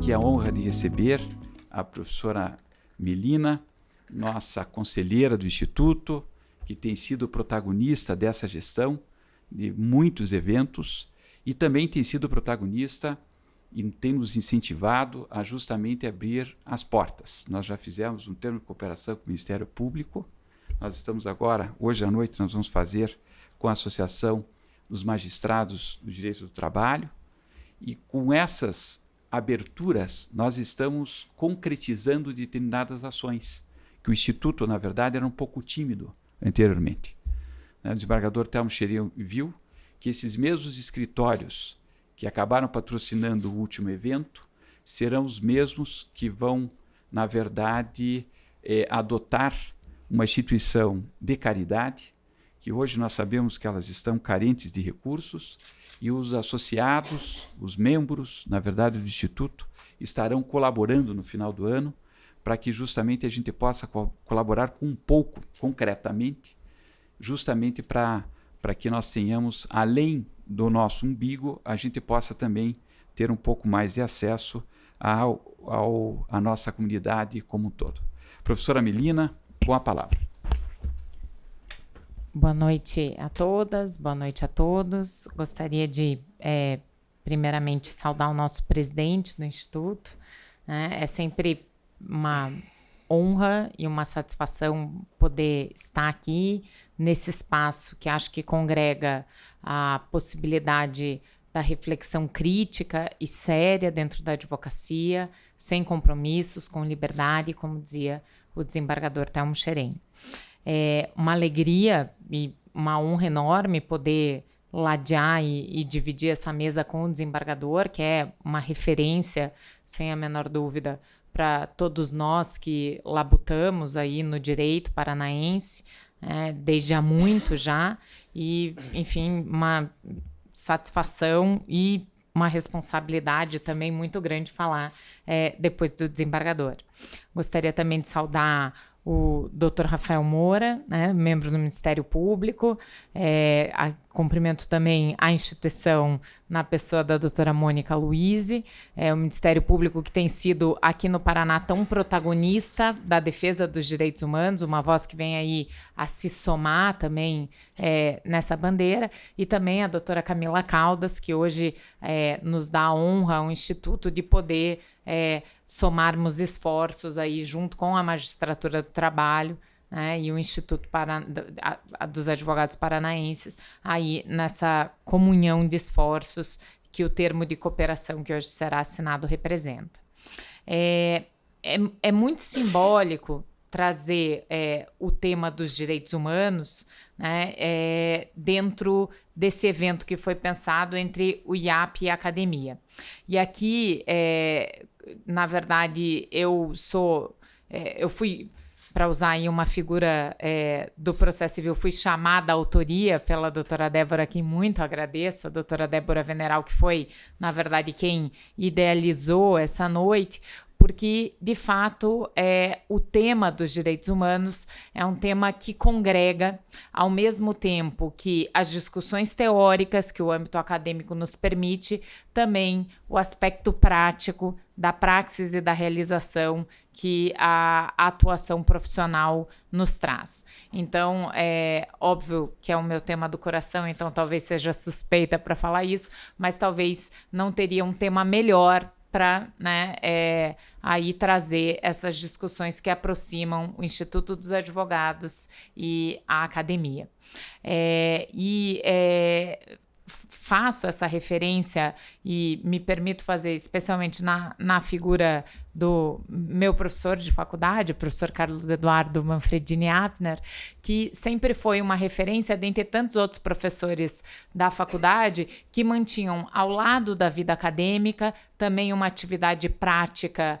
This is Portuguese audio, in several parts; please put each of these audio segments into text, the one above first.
aqui a honra de receber a professora Melina, nossa conselheira do Instituto, que tem sido protagonista dessa gestão de muitos eventos e também tem sido protagonista e tem nos incentivado a justamente abrir as portas. Nós já fizemos um termo de cooperação com o Ministério Público, nós estamos agora, hoje à noite, nós vamos fazer com a Associação dos Magistrados do Direito do Trabalho, e com essas aberturas nós estamos concretizando determinadas ações, que o Instituto, na verdade, era um pouco tímido anteriormente. O desembargador Telmo Xerém viu que esses mesmos escritórios que acabaram patrocinando o último evento serão os mesmos que vão, na verdade, adotar uma instituição de caridade, que hoje nós sabemos que elas estão carentes de recursos, e os associados, os membros, na verdade, do Instituto, estarão colaborando no final do ano para que justamente a gente possa colaborar com um pouco, concretamente, justamente para que nós tenhamos, além do nosso umbigo, a gente possa também ter um pouco mais de acesso à nossa comunidade como um todo. Professora Melina, com a palavra. Boa noite a todas, boa noite a todos. Gostaria de, primeiramente, saudar o nosso presidente do Instituto. Né? É sempre uma honra e uma satisfação poder estar aqui nesse espaço que acho que congrega a possibilidade da reflexão crítica e séria dentro da advocacia, sem compromissos, com liberdade, como dizia o desembargador Telmo Xerém. É uma alegria e uma honra enorme poder ladear e dividir essa mesa com o desembargador, que é uma referência, sem a menor dúvida, para todos nós que labutamos aí no direito paranaense, desde há muito já, e, enfim, uma satisfação e uma responsabilidade também muito grande falar depois do desembargador. Gostaria também de saudar o Dr. Rafael Moura, né, membro do Ministério Público, cumprimento também a instituição na pessoa da doutora Mônica Luise, o Ministério Público que tem sido aqui no Paraná tão protagonista da defesa dos direitos humanos, uma voz que vem aí a se somar também nessa bandeira, e também a doutora Camila Caldas, que hoje nos dá a honra ao Instituto de poder somarmos esforços aí junto com a Magistratura do Trabalho, né, e o Instituto dos Advogados Paranaenses, aí nessa comunhão de esforços que o termo de cooperação que hoje será assinado representa. É muito simbólico trazer o tema dos direitos humanos, né, dentro desse evento que foi pensado entre o IAP e a academia. E aqui, na verdade, eu fui, para usar aí uma figura do processo civil, fui chamada à autoria pela doutora Débora, a quem muito agradeço, a doutora Débora Veneral, que foi, na verdade, quem idealizou essa noite, porque, de fato, o tema dos direitos humanos é um tema que congrega, ao mesmo tempo que as discussões teóricas que o âmbito acadêmico nos permite, também o aspecto prático da praxis e da realização que a atuação profissional nos traz. Então, é óbvio que é o meu tema do coração, então talvez seja suspeita para falar isso, mas talvez não teria um tema melhor para, né, aí trazer essas discussões que aproximam o Instituto dos Advogados e a academia. Faço essa referência e me permito fazer especialmente na figura do meu professor de faculdade, o professor Carlos Eduardo Manfredini Apner, que sempre foi uma referência dentre tantos outros professores da faculdade que mantinham ao lado da vida acadêmica também uma atividade prática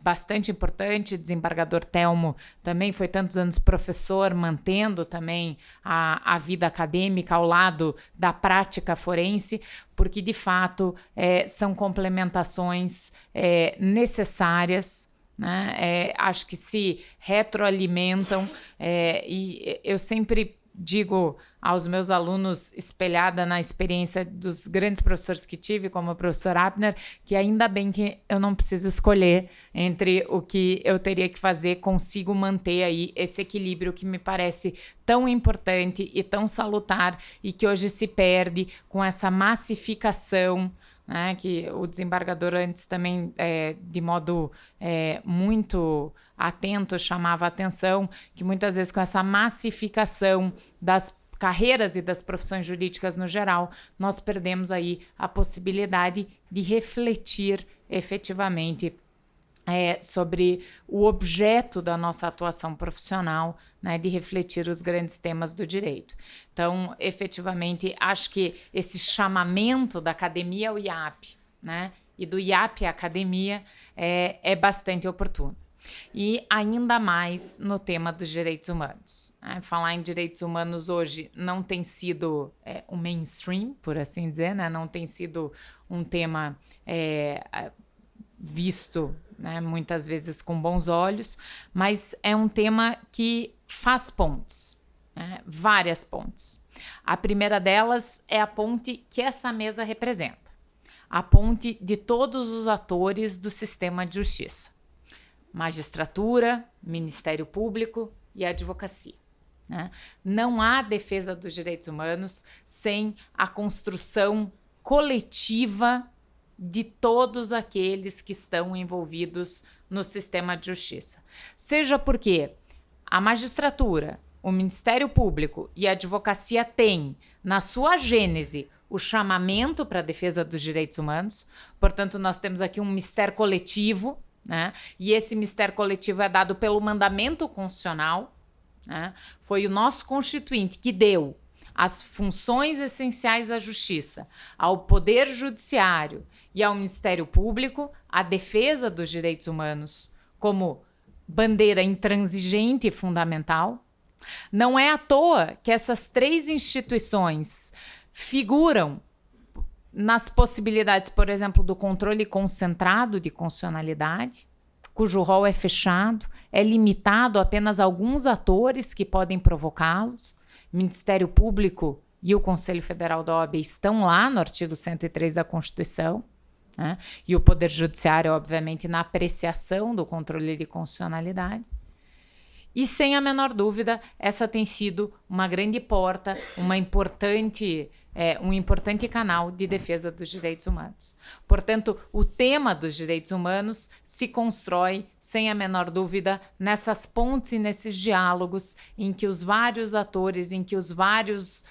bastante importante. Desembargador Telmo também foi tantos anos professor, mantendo também a vida acadêmica ao lado da prática forense, porque, de fato, são complementações necessárias, né? Acho que se retroalimentam, e eu sempre digo aos meus alunos, espelhada na experiência dos grandes professores que tive, como o professor Abner, que ainda bem que eu não preciso escolher entre o que eu teria que fazer, consigo manter aí esse equilíbrio que me parece tão importante e tão salutar e que hoje se perde com essa massificação, né, que o desembargador antes também, de modo muito atento, chamava a atenção, que muitas vezes com essa massificação das carreiras e das profissões jurídicas no geral, nós perdemos aí a possibilidade de refletir efetivamente sobre o objeto da nossa atuação profissional, né, de refletir os grandes temas do direito. Então, efetivamente, acho que esse chamamento da academia ao IAP, né, e do IAP à academia é bastante oportuno. E ainda mais no tema dos direitos humanos. Né? Falar em direitos humanos hoje não tem sido o mainstream, por assim dizer, né? Não tem sido um tema visto, né, muitas vezes com bons olhos, mas é um tema que faz pontes, né? Várias pontes. A primeira delas é a ponte que essa mesa representa, a ponte de todos os atores do sistema de justiça. Magistratura, Ministério Público e advocacia. Né? Não há defesa dos direitos humanos sem a construção coletiva de todos aqueles que estão envolvidos no sistema de justiça. Seja porque a magistratura, o Ministério Público e a advocacia têm, na sua gênese, o chamamento para a defesa dos direitos humanos, portanto, nós temos aqui um mistério coletivo, né? E esse mistério coletivo é dado pelo mandamento constitucional, né? Foi o nosso constituinte que deu as funções essenciais da justiça ao Poder Judiciário e ao Ministério Público, a defesa dos direitos humanos como bandeira intransigente e fundamental. Não é à toa que essas três instituições figuram nas possibilidades, por exemplo, do controle concentrado de constitucionalidade, cujo rol é fechado, é limitado a apenas alguns atores que podem provocá-los. O Ministério Público e o Conselho Federal da OAB estão lá no artigo 103 da Constituição, né? E o Poder Judiciário, obviamente, na apreciação do controle de constitucionalidade. E, sem a menor dúvida, essa tem sido uma grande porta, um importante canal de defesa dos direitos humanos. Portanto, o tema dos direitos humanos se constrói, sem a menor dúvida, nessas pontes e nesses diálogos em que os vários atores, em que os vários...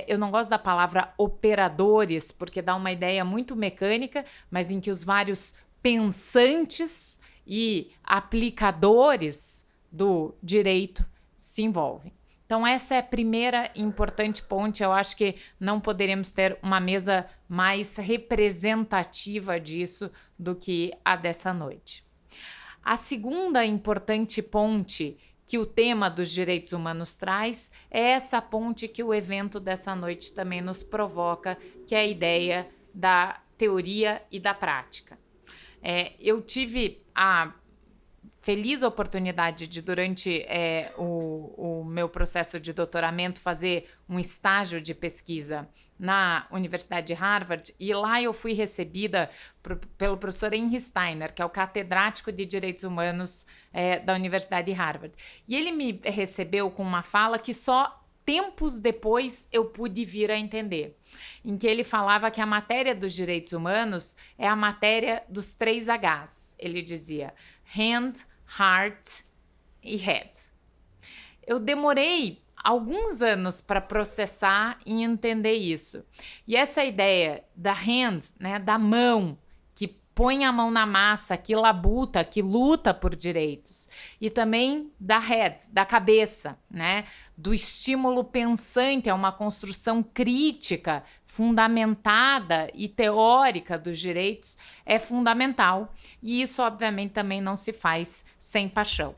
eu não gosto da palavra operadores, porque dá uma ideia muito mecânica, mas em que os vários pensantes e aplicadores do direito se envolvem. Então, essa é a primeira importante ponte. Eu acho que não poderíamos ter uma mesa mais representativa disso do que a dessa noite. A segunda importante ponte que o tema dos direitos humanos traz é essa ponte que o evento dessa noite também nos provoca, que é a ideia da teoria e da prática. Eu tive a feliz oportunidade de, durante o meu processo de doutoramento, fazer um estágio de pesquisa na Universidade de Harvard, e lá eu fui recebida pelo professor Henry Steiner, que é o catedrático de Direitos Humanos da Universidade de Harvard. E ele me recebeu com uma fala que só tempos depois eu pude vir a entender, em que ele falava que a matéria dos direitos humanos é a matéria dos 3 Hs. Ele dizia hand, heart e head. Eu demorei alguns anos para processar e entender isso. E essa ideia da hand, né, da mão, que põe a mão na massa, que labuta, que luta por direitos, e também da head, da cabeça, né, do estímulo pensante a uma construção crítica, fundamentada e teórica dos direitos, é fundamental. E isso, obviamente, também não se faz sem paixão.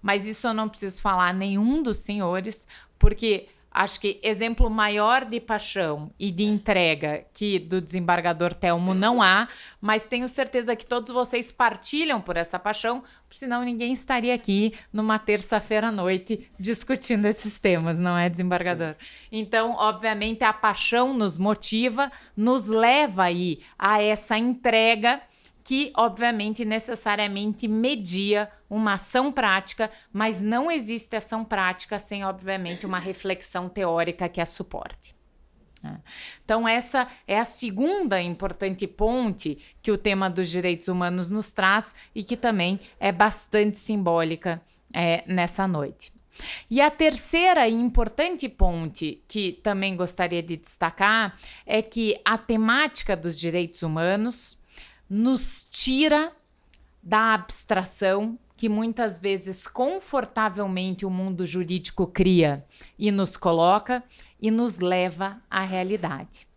Mas isso eu não preciso falar a nenhum dos senhores, porque acho que exemplo maior de paixão e de entrega que do desembargador Telmo não há, mas tenho certeza que todos vocês partilham por essa paixão, senão ninguém estaria aqui numa terça-feira à noite discutindo esses temas, não é, desembargador? Sim. Então, obviamente, a paixão nos motiva, nos leva aí a essa entrega que, obviamente, necessariamente media uma ação prática, mas não existe ação prática sem, obviamente, uma reflexão teórica que a suporte. Então, essa é a segunda importante ponte que o tema dos direitos humanos nos traz e que também é bastante simbólica nessa noite. E a terceira e importante ponte que também gostaria de destacar é que a temática dos direitos humanos nos tira da abstração que muitas vezes confortavelmente o mundo jurídico cria e nos coloca e nos leva à realidade.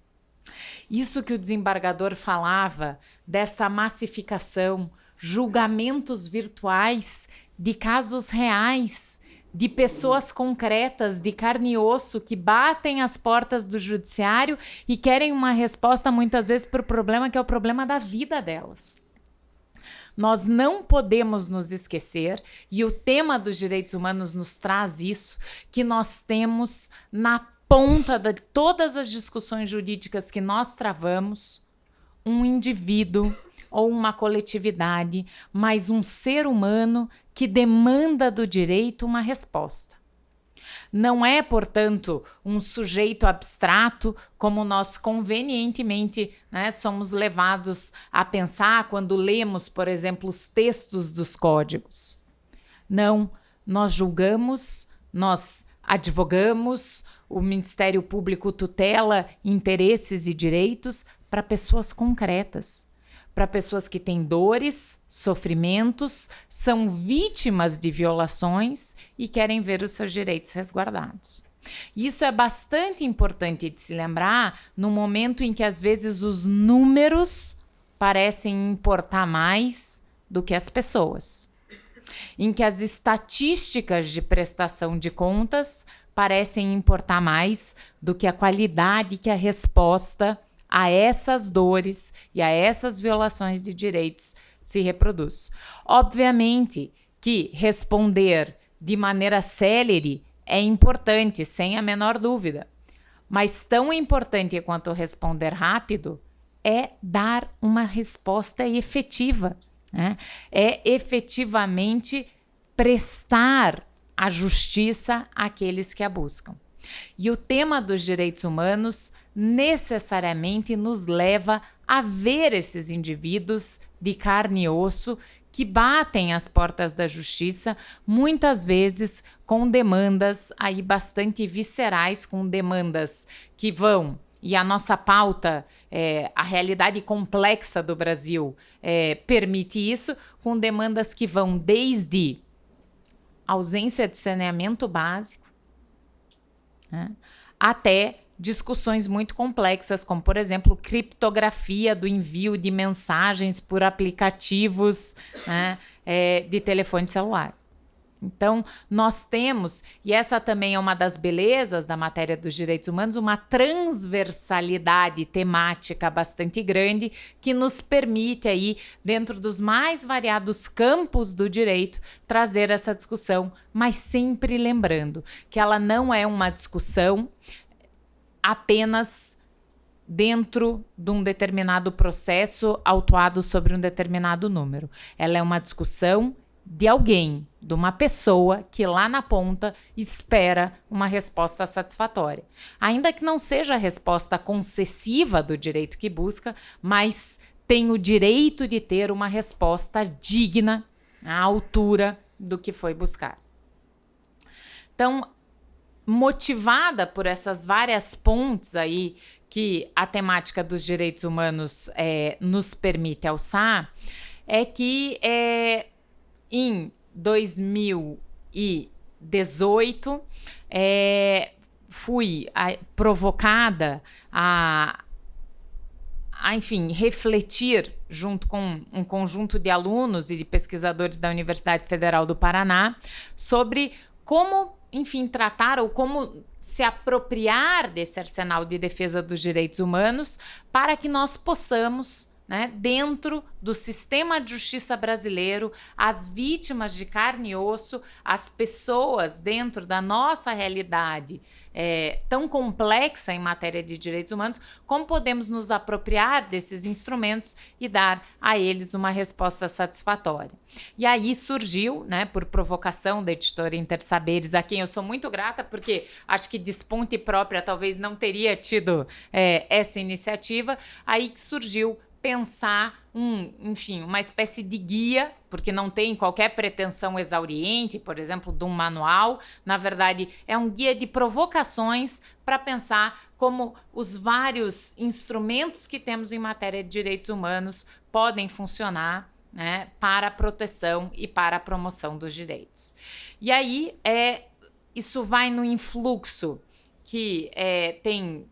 Isso que o desembargador falava dessa massificação, julgamentos virtuais de casos reais, de pessoas concretas, de carne e osso, que batem as portas do judiciário e querem uma resposta muitas vezes para o problema que é o problema da vida delas. Nós não podemos nos esquecer, e o tema dos direitos humanos nos traz isso, que nós temos na ponta de todas as discussões jurídicas que nós travamos, um indivíduo ou uma coletividade, mas um ser humano que demanda do direito uma resposta. Não é, portanto, um sujeito abstrato, como nós convenientemente, né, somos levados a pensar quando lemos, por exemplo, os textos dos códigos. Não, nós julgamos, nós advogamos, o Ministério Público tutela interesses e direitos para pessoas concretas, para pessoas que têm dores, sofrimentos, são vítimas de violações e querem ver os seus direitos resguardados. Isso é bastante importante de se lembrar no momento em que, às vezes, os números parecem importar mais do que as pessoas, em que as estatísticas de prestação de contas parecem importar mais do que a qualidade que a resposta a essas dores e a essas violações de direitos se reproduz. Obviamente que responder de maneira célere é importante, sem a menor dúvida, mas tão importante quanto responder rápido é dar uma resposta efetiva, né? É efetivamente prestar a justiça àqueles que a buscam. E o tema dos direitos humanos necessariamente nos leva a ver esses indivíduos de carne e osso que batem as portas da justiça, muitas vezes com demandas aí bastante viscerais, com demandas que vão, e a nossa pauta, a realidade complexa do Brasil permite isso, com demandas que vão desde ausência de saneamento básico, né, até discussões muito complexas, como, por exemplo, criptografia do envio de mensagens por aplicativos, né, de telefone celular. Então, nós temos, e essa também é uma das belezas da matéria dos direitos humanos, uma transversalidade temática bastante grande que nos permite aí, dentro dos mais variados campos do direito, trazer essa discussão, mas sempre lembrando que ela não é uma discussão apenas dentro de um determinado processo autuado sobre um determinado número. Ela é uma discussão de alguém, de uma pessoa que lá na ponta espera uma resposta satisfatória. Ainda que não seja a resposta concessiva do direito que busca, mas tem o direito de ter uma resposta digna, à altura do que foi buscar. Então, motivada por essas várias pontes aí que a temática dos direitos humanos nos permite alçar, é que em 2018 fui provocada a enfim, refletir junto com um conjunto de alunos e de pesquisadores da Universidade Federal do Paraná sobre como enfim, tratar ou como se apropriar desse arsenal de defesa dos direitos humanos para que nós possamos, né, dentro do sistema de justiça brasileiro, as vítimas de carne e osso, as pessoas dentro da nossa realidade tão complexa em matéria de direitos humanos, como podemos nos apropriar desses instrumentos e dar a eles uma resposta satisfatória. E aí surgiu, né, por provocação da editora Intersaberes, a quem eu sou muito grata, porque acho que de esponte própria talvez não teria tido essa iniciativa, aí que surgiu pensar enfim, uma espécie de guia, porque não tem qualquer pretensão exauriente, por exemplo, de um manual. Na verdade, é um guia de provocações para pensar como os vários instrumentos que temos em matéria de direitos humanos podem funcionar, né, para a proteção e para a promoção dos direitos. E aí, isso vai no influxo que tem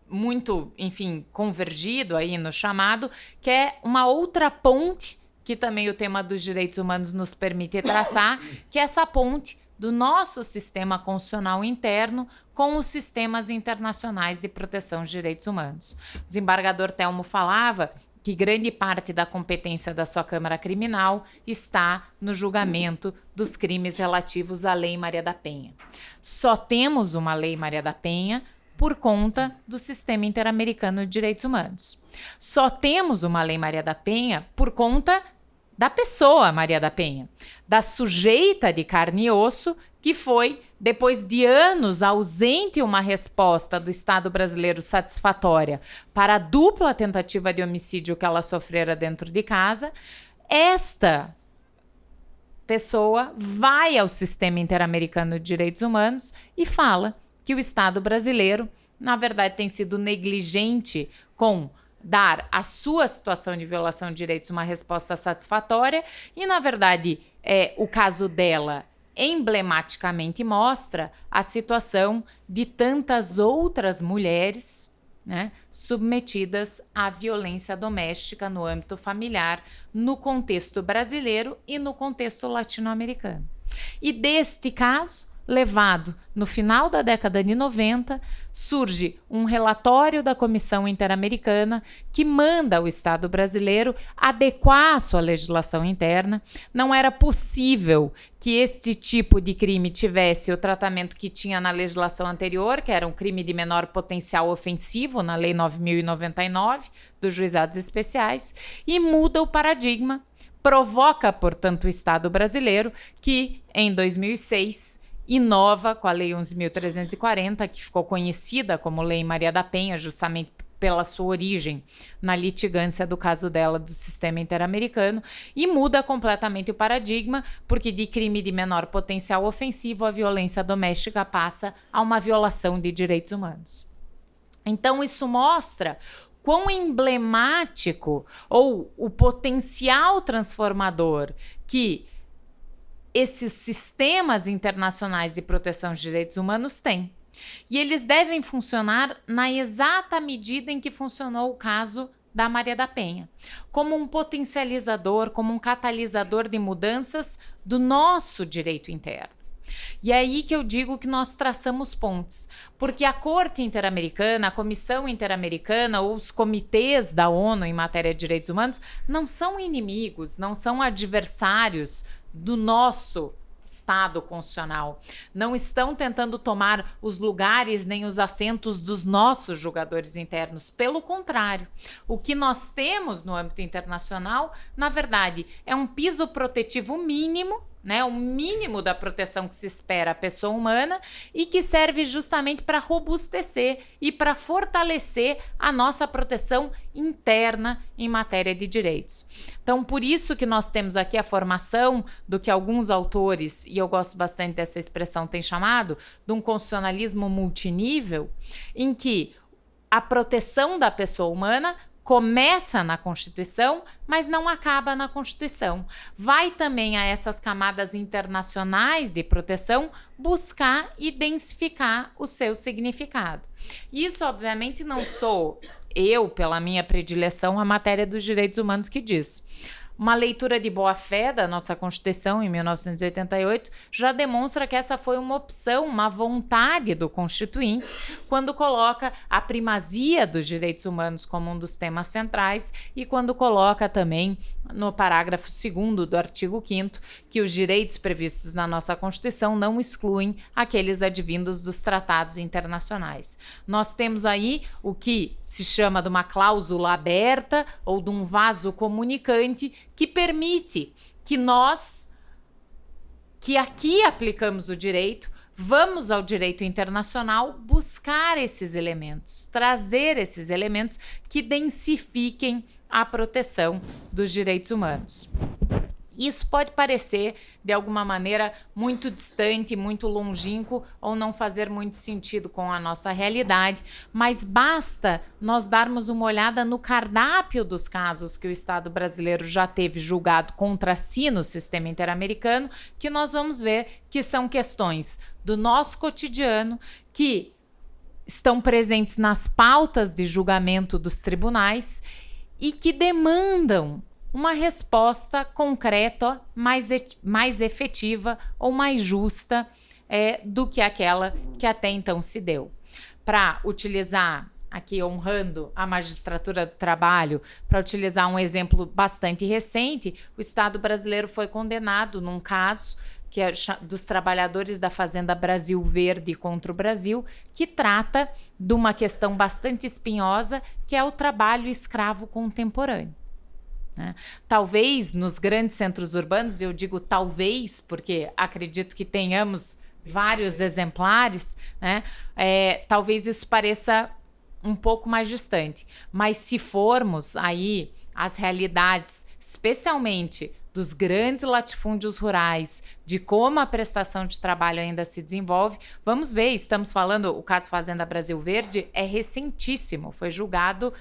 muito, enfim, convergido aí no chamado, que é uma outra ponte que também o tema dos direitos humanos nos permite traçar, que é essa ponte do nosso sistema constitucional interno com os sistemas internacionais de proteção dos direitos humanos. O desembargador Telmo falava que grande parte da competência da sua Câmara Criminal está no julgamento dos crimes relativos à Lei Maria da Penha. Só temos uma Lei Maria da Penha por conta do Sistema Interamericano de Direitos Humanos. Só temos uma Lei Maria da Penha por conta da pessoa Maria da Penha, da sujeita de carne e osso que foi, depois de anos ausente uma resposta do Estado brasileiro satisfatória para a dupla tentativa de homicídio que ela sofrera dentro de casa, esta pessoa vai ao Sistema Interamericano de Direitos Humanos e fala que o Estado brasileiro, na verdade, tem sido negligente com dar à sua situação de violação de direitos uma resposta satisfatória e, na verdade, o caso dela emblematicamente mostra a situação de tantas outras mulheres, né, submetidas à violência doméstica no âmbito familiar, no contexto brasileiro e no contexto latino-americano. E deste caso, levado no final da década de 90, surge um relatório da Comissão Interamericana que manda ao Estado brasileiro adequar a sua legislação interna. Não era possível que este tipo de crime tivesse o tratamento que tinha na legislação anterior, que era um crime de menor potencial ofensivo, na Lei 9.099, dos Juizados Especiais, e muda o paradigma, provoca, portanto, o Estado brasileiro, que, em 2006, inova com a Lei 11.340, que ficou conhecida como Lei Maria da Penha, justamente pela sua origem na litigância do caso dela do sistema interamericano, e muda completamente o paradigma, porque de crime de menor potencial ofensivo, a violência doméstica passa a uma violação de direitos humanos. Então, isso mostra quão emblemático ou o potencial transformador que esses sistemas internacionais de proteção de direitos humanos têm. E eles devem funcionar na exata medida em que funcionou o caso da Maria da Penha, como um potencializador, como um catalisador de mudanças do nosso direito interno. E é aí que eu digo que nós traçamos pontes, porque a Corte Interamericana, a Comissão Interamericana ou os comitês da ONU em matéria de direitos humanos não são inimigos, não são adversários do nosso Estado constitucional. Não estão tentando tomar os lugares nem os assentos dos nossos julgadores internos. Pelo contrário, o que nós temos no âmbito internacional, na verdade, é um piso protetivo mínimo, né, o mínimo da proteção que se espera à pessoa humana e que serve justamente para robustecer e para fortalecer a nossa proteção interna em matéria de direitos. Então, por isso que nós temos aqui a formação do que alguns autores, e eu gosto bastante dessa expressão, têm chamado de um constitucionalismo multinível, em que a proteção da pessoa humana começa na Constituição, mas não acaba na Constituição. Vai também a essas camadas internacionais de proteção buscar e densificar o seu significado. Isso, obviamente, não sou eu, pela minha predileção, a matéria dos direitos humanos que diz. uma leitura de boa-fé da nossa Constituição em 1988 já demonstra que essa foi uma opção, uma vontade do Constituinte, quando coloca a primazia dos direitos humanos como um dos temas centrais e quando coloca também no parágrafo 2º do artigo 5º que os direitos previstos na nossa Constituição não excluem aqueles advindos dos tratados internacionais. Nós temos aí o que se chama de uma cláusula aberta ou de um vaso comunicante que permite que nós, que aqui aplicamos o direito, vamos ao direito internacional buscar esses elementos, trazer esses elementos que densifiquem a proteção dos direitos humanos. Isso pode parecer, de alguma maneira, muito distante, muito longínquo ou não fazer muito sentido com a nossa realidade, mas basta nós darmos uma olhada no cardápio dos casos que o Estado brasileiro já teve julgado contra si no sistema interamericano, que nós vamos ver que são questões do nosso cotidiano que estão presentes nas pautas de julgamento dos tribunais e que demandam uma resposta concreta, mais efetiva ou mais justa do que aquela que até então se deu. Para utilizar, aqui honrando a magistratura do trabalho, para utilizar um exemplo bastante recente, o Estado brasileiro foi condenado num caso que é dos trabalhadores da Fazenda Brasil Verde contra o Brasil, que trata de uma questão bastante espinhosa, que é o trabalho escravo contemporâneo. Talvez nos grandes centros urbanos, eu digo talvez, porque acredito que tenhamos vários exemplares, talvez isso pareça um pouco mais distante, mas se formos aí as realidades, especialmente dos grandes latifúndios rurais, de como a prestação de trabalho ainda se desenvolve, vamos ver, estamos falando, o caso Fazenda Brasil Verde é recentíssimo, foi julgado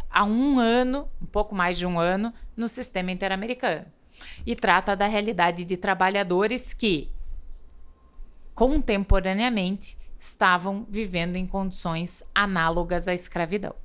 há um ano, um pouco mais de um ano, no sistema interamericano. E trata da realidade de trabalhadores que, contemporaneamente, estavam vivendo em condições análogas à escravidão.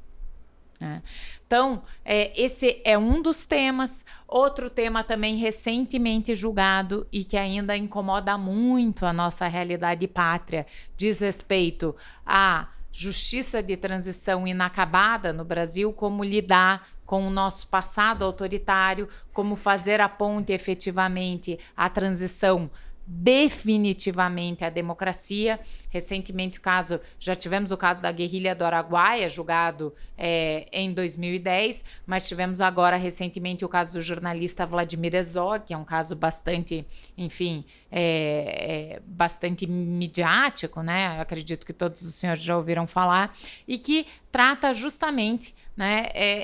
Então, esse é um dos temas. Outro tema também recentemente julgado e que ainda incomoda muito a nossa realidade pátria, diz respeito à justiça de transição inacabada no Brasil, como lidar com o nosso passado autoritário, como fazer a ponte efetivamente à transição definitivamente a democracia. Recentemente já tivemos o caso da guerrilha do Araguaia, julgado em 2010, mas tivemos agora recentemente o caso do jornalista Vladimir Herzog, que é um caso bastante, enfim, bastante midiático, né? Eu acredito que todos os senhores já ouviram falar, e que trata justamente,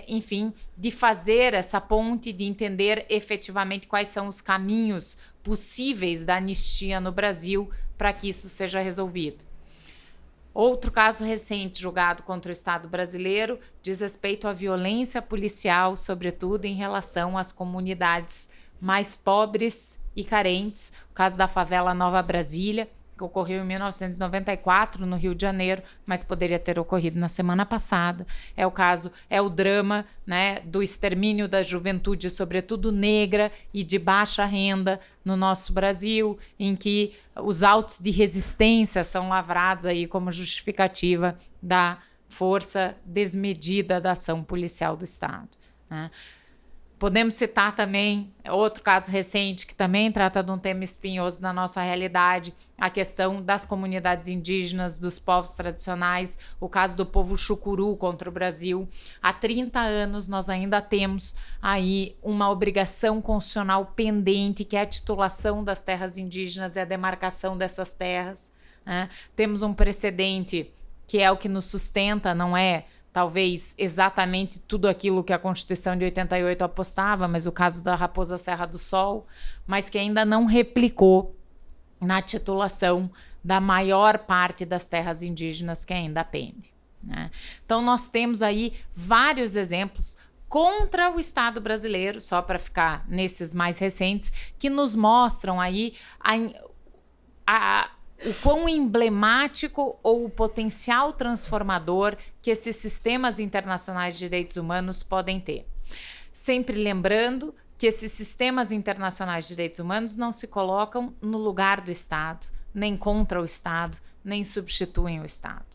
enfim, de fazer essa ponte, de entender efetivamente quais são os caminhos possíveis da anistia no Brasil para que isso seja resolvido. Outro caso recente julgado contra o Estado brasileiro diz respeito à violência policial, sobretudo em relação às comunidades mais pobres e carentes, o caso da favela Nova Brasília, que ocorreu em 1994 no Rio de Janeiro, mas poderia ter ocorrido na semana passada. É o drama, do extermínio da juventude, sobretudo negra e de baixa renda no nosso Brasil, em que os autos de resistência são lavrados aí como justificativa da força desmedida da ação policial do Estado. Podemos citar também outro caso recente que também trata de um tema espinhoso na nossa realidade, a questão das comunidades indígenas, dos povos tradicionais, o caso do povo Chucuru contra o Brasil. Há 30 anos nós ainda temos aí uma obrigação constitucional pendente, que é a titulação das terras indígenas e a demarcação dessas terras. Temos um precedente que é o que nos sustenta, não é talvez exatamente tudo aquilo que a Constituição de 88 apostava, mas o caso da Raposa Serra do Sol, mas que ainda não replicou na titulação da maior parte das terras indígenas que ainda pende. Então nós temos aí vários exemplos contra o Estado brasileiro, só para ficar nesses mais recentes, que nos mostram aí o quão emblemático ou o potencial transformador que esses sistemas internacionais de direitos humanos podem ter. Sempre lembrando que esses sistemas internacionais de direitos humanos não se colocam no lugar do Estado, nem contra o Estado, nem substituem o Estado.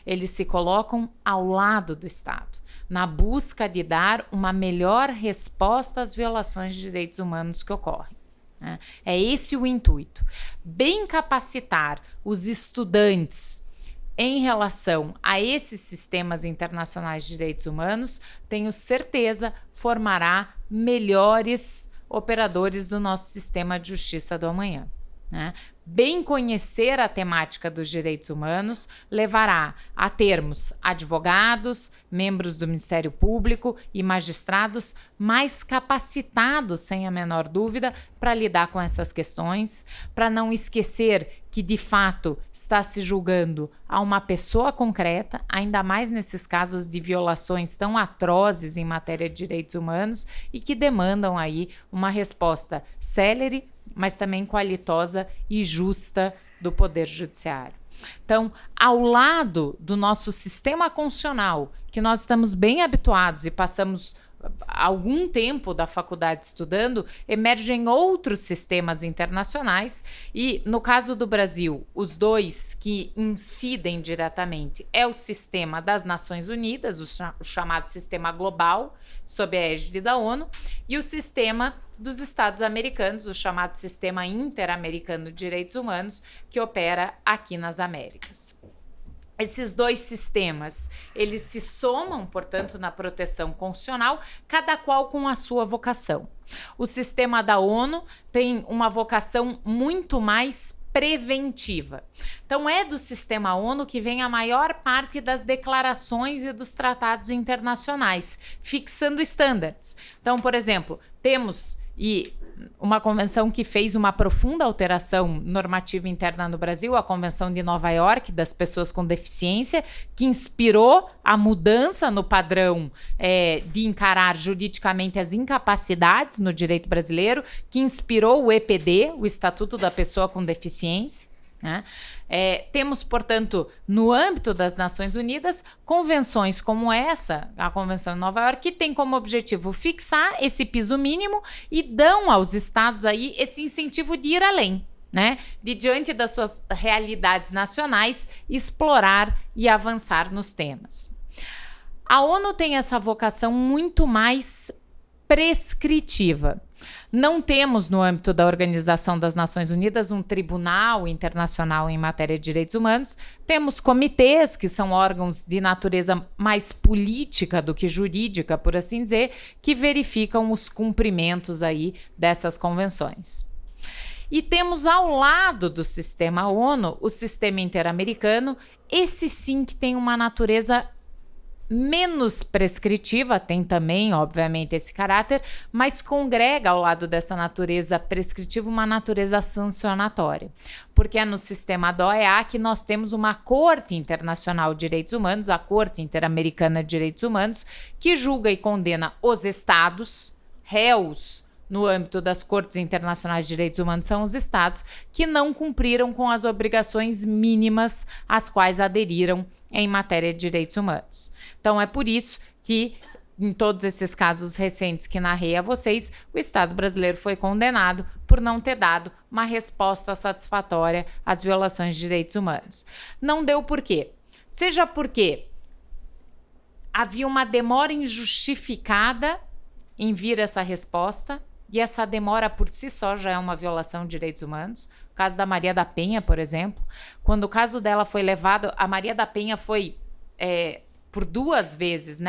Eles se colocam ao lado do Estado, na busca de dar uma melhor resposta às violações de direitos humanos que ocorrem. É esse o intuito. Bem capacitar os estudantes em relação a esses sistemas internacionais de direitos humanos, tenho certeza, formará melhores operadores do nosso sistema de justiça do amanhã. Bem conhecer a temática dos direitos humanos levará a termos advogados, membros do Ministério Público e magistrados mais capacitados, sem a menor dúvida, para lidar com essas questões, para não esquecer que, de fato, está se julgando a uma pessoa concreta, ainda mais nesses casos de violações tão atrozes em matéria de direitos humanos e que demandam aí uma resposta célere, mas também qualitosa e justa do Poder Judiciário. Então, ao lado do nosso sistema constitucional, que nós estamos bem habituados e passamos algum tempo da faculdade estudando, emergem outros sistemas internacionais e, no caso do Brasil, os dois que incidem diretamente é o sistema das Nações Unidas, o chamado sistema global, sob a égide da ONU, e o sistema dos Estados americanos, o chamado Sistema Interamericano de Direitos Humanos, que opera aqui nas Américas. Esses dois sistemas, eles se somam, portanto, na proteção constitucional, cada qual com a sua vocação. O sistema da ONU tem uma vocação muito mais preventiva. Então, é do sistema ONU que vem a maior parte das declarações e dos tratados internacionais, fixando estándares. Então, por exemplo, temos uma convenção que fez uma profunda alteração normativa interna no Brasil, a Convenção de Nova York das pessoas com deficiência, que inspirou a mudança no padrão de encarar juridicamente as incapacidades no direito brasileiro, que inspirou o EPD, o Estatuto da Pessoa com Deficiência. Temos, portanto, no âmbito das Nações Unidas, convenções como essa, a Convenção de Nova York, que tem como objetivo fixar esse piso mínimo e dão aos estados aí esse incentivo de ir além, de, diante das suas realidades nacionais, explorar e avançar nos temas. A ONU tem essa vocação muito mais prescritiva. Não temos, no âmbito da Organização das Nações Unidas, um tribunal internacional em matéria de direitos humanos. Temos comitês, que são órgãos de natureza mais política do que jurídica, por assim dizer, que verificam os cumprimentos aí dessas convenções. E temos ao lado do sistema ONU, o sistema interamericano, esse sim que tem uma natureza menos prescritiva, tem também, obviamente, esse caráter, mas congrega ao lado dessa natureza prescritiva uma natureza sancionatória, porque é no sistema da OEA que nós temos uma Corte Internacional de Direitos Humanos, a Corte Interamericana de Direitos Humanos, que julga e condena os estados, réus no âmbito das Cortes Internacionais de Direitos Humanos são os estados que não cumpriram com as obrigações mínimas às quais aderiram em matéria de direitos humanos. Então, é por isso que, em todos esses casos recentes que narrei a vocês, o Estado brasileiro foi condenado por não ter dado uma resposta satisfatória às violações de direitos humanos. Não deu por quê? Seja porque havia uma demora injustificada em vir essa resposta, e essa demora por si só já é uma violação de direitos humanos. O caso da Maria da Penha, por exemplo, quando o caso dela foi levado, a Maria da Penha foi por 2 vezes,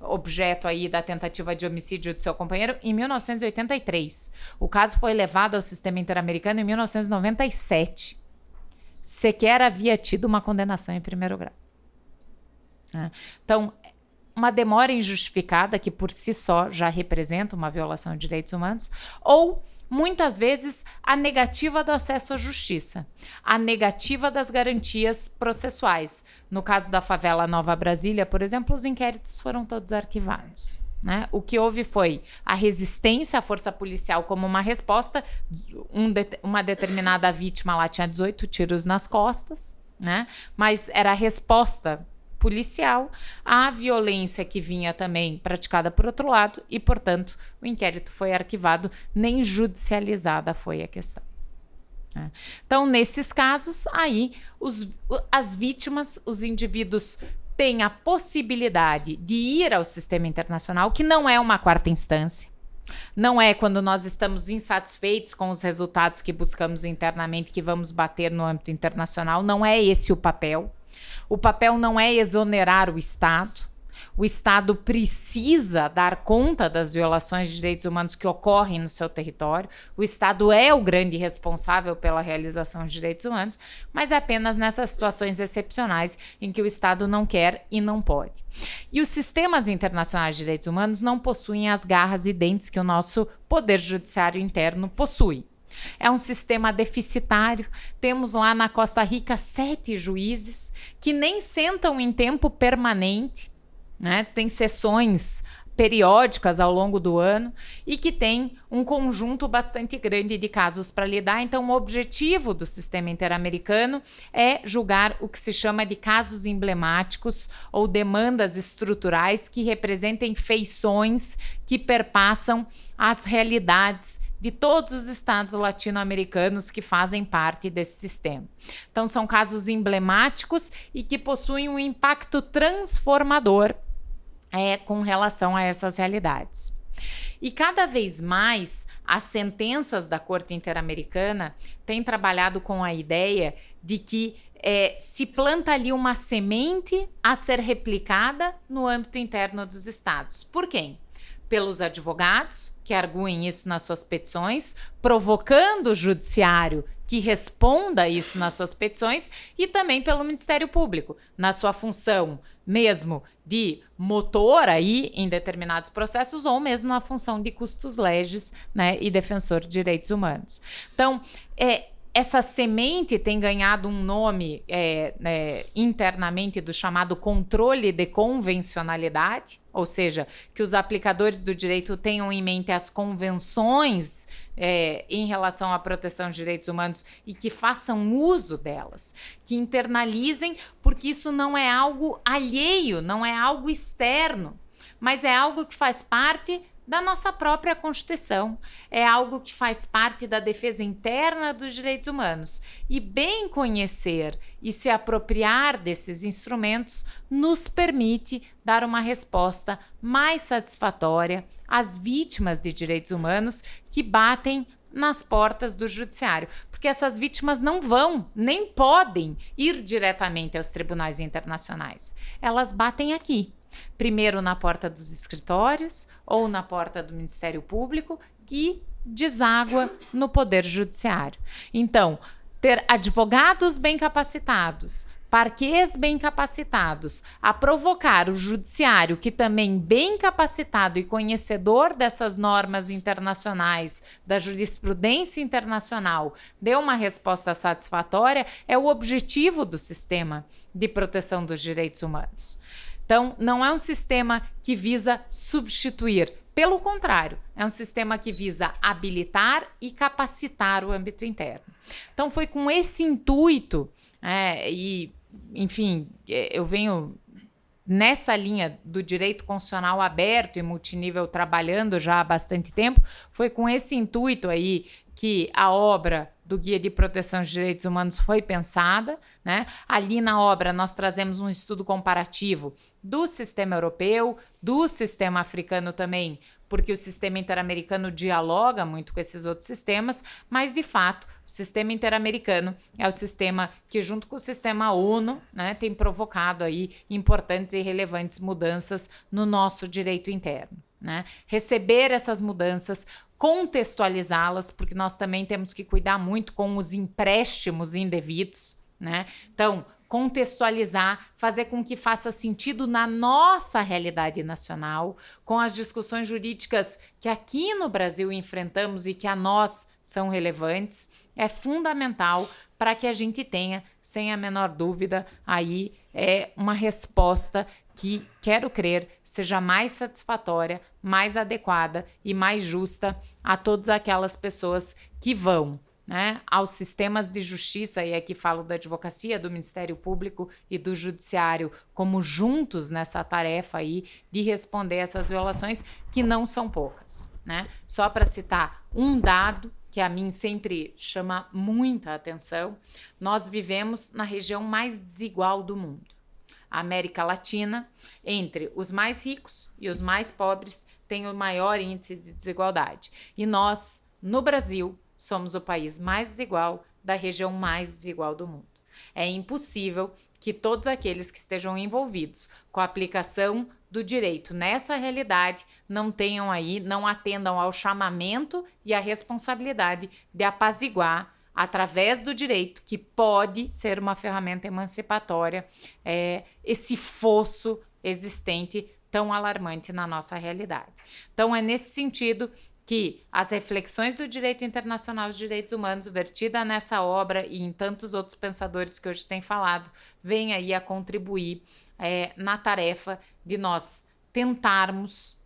objeto aí da tentativa de homicídio de seu companheiro em 1983. O caso foi levado ao sistema interamericano em 1997. Sequer havia tido uma condenação em primeiro grau. Então, uma demora injustificada que por si só já representa uma violação de direitos humanos, ou muitas vezes a negativa do acesso à justiça, a negativa das garantias processuais. No caso da favela Nova Brasília, por exemplo, os inquéritos foram todos arquivados. O que houve foi a resistência à força policial como uma resposta. Uma determinada vítima lá tinha 18 tiros nas costas, mas era a resposta policial, a violência que vinha também praticada por outro lado e, portanto, o inquérito foi arquivado, nem judicializada foi a questão. Então, nesses casos, aí as vítimas, os indivíduos têm a possibilidade de ir ao sistema internacional, que não é uma quarta instância. Não é quando nós estamos insatisfeitos com os resultados que buscamos internamente que vamos bater no âmbito internacional. Não é esse o papel. O papel não é exonerar o Estado. O Estado precisa dar conta das violações de direitos humanos que ocorrem no seu território. O Estado é o grande responsável pela realização de direitos humanos, mas é apenas nessas situações excepcionais em que o Estado não quer e não pode. E os sistemas internacionais de direitos humanos não possuem as garras e dentes que o nosso poder judiciário interno possui. É um sistema deficitário. Temos lá na Costa Rica 7 juízes que nem sentam em tempo permanente, né? Tem sessões periódicas ao longo do ano e que tem um conjunto bastante grande de casos para lidar. Então, o objetivo do sistema interamericano é julgar o que se chama de casos emblemáticos ou demandas estruturais que representem feições que perpassam as realidades de todos os estados latino-americanos que fazem parte desse sistema. Então, são casos emblemáticos e que possuem um impacto transformador com relação a essas realidades. E cada vez mais as sentenças da Corte Interamericana têm trabalhado com a ideia de que se planta ali uma semente a ser replicada no âmbito interno dos estados. Por quem? Pelos advogados, que arguem isso nas suas petições, provocando o judiciário que responda isso nas suas petições, e também pelo Ministério Público, na sua função mesmo de motor aí em determinados processos, ou mesmo na função de custos legis, né, e defensor de direitos humanos. Então, essa semente tem ganhado um nome internamente do chamado controle de convencionalidade, ou seja, que os aplicadores do direito tenham em mente as convenções em relação à proteção de direitos humanos e que façam uso delas, que internalizem, porque isso não é algo alheio, não é algo externo, mas é algo que faz parte da nossa própria Constituição, é algo que faz parte da defesa interna dos direitos humanos. E bem conhecer e se apropriar desses instrumentos nos permite dar uma resposta mais satisfatória às vítimas de direitos humanos que batem nas portas do judiciário, porque essas vítimas não vão, nem podem ir diretamente aos tribunais internacionais. Elas batem aqui. Primeiro na porta dos escritórios ou na porta do Ministério Público, que deságua no Poder Judiciário. Então, ter advogados bem capacitados, parquês bem capacitados, a provocar o judiciário, que também bem capacitado e conhecedor dessas normas internacionais, da jurisprudência internacional, dê uma resposta satisfatória, é o objetivo do sistema de proteção dos direitos humanos. Então, não é um sistema que visa substituir, pelo contrário, é um sistema que visa habilitar e capacitar o âmbito interno. Então, foi com esse intuito, enfim, eu venho nessa linha do direito constitucional aberto e multinível trabalhando já há bastante tempo, foi com esse intuito aí que a obra do Guia de Proteção de Direitos Humanos foi pensada, né? Ali na obra nós trazemos um estudo comparativo do sistema europeu, do sistema africano também, porque o sistema interamericano dialoga muito com esses outros sistemas, mas de fato o sistema interamericano é o sistema que, junto com o sistema ONU, né, tem provocado aí importantes e relevantes mudanças no nosso direito interno, né? Receber essas mudanças, contextualizá-las, porque nós também temos que cuidar muito com os empréstimos indevidos, né? Então, contextualizar, fazer com que faça sentido na nossa realidade nacional, com as discussões jurídicas que aqui no Brasil enfrentamos e que a nós são relevantes, é fundamental para que a gente tenha, sem a menor dúvida, aí uma resposta que, quero crer, seja mais satisfatória, mais adequada e mais justa a todas aquelas pessoas que vão né, aos sistemas de justiça, e aqui falo da advocacia, do Ministério Público e do Judiciário, como juntos nessa tarefa aí de responder essas violações, que não são poucas, né? Só para citar um dado que a mim sempre chama muita atenção, nós vivemos na região mais desigual do mundo. A América Latina, entre os mais ricos e os mais pobres, tem o maior índice de desigualdade. E nós, no Brasil, somos o país mais desigual da região mais desigual do mundo. É impossível que todos aqueles que estejam envolvidos com a aplicação do direito nessa realidade não atendam ao chamamento e à responsabilidade de apaziguar, através do direito, que pode ser uma ferramenta emancipatória, esse fosso existente tão alarmante na nossa realidade. Então, é nesse sentido que as reflexões do direito internacional dos direitos humanos, vertida nessa obra e em tantos outros pensadores que hoje têm falado, vêm aí a contribuir na tarefa de nós tentarmos,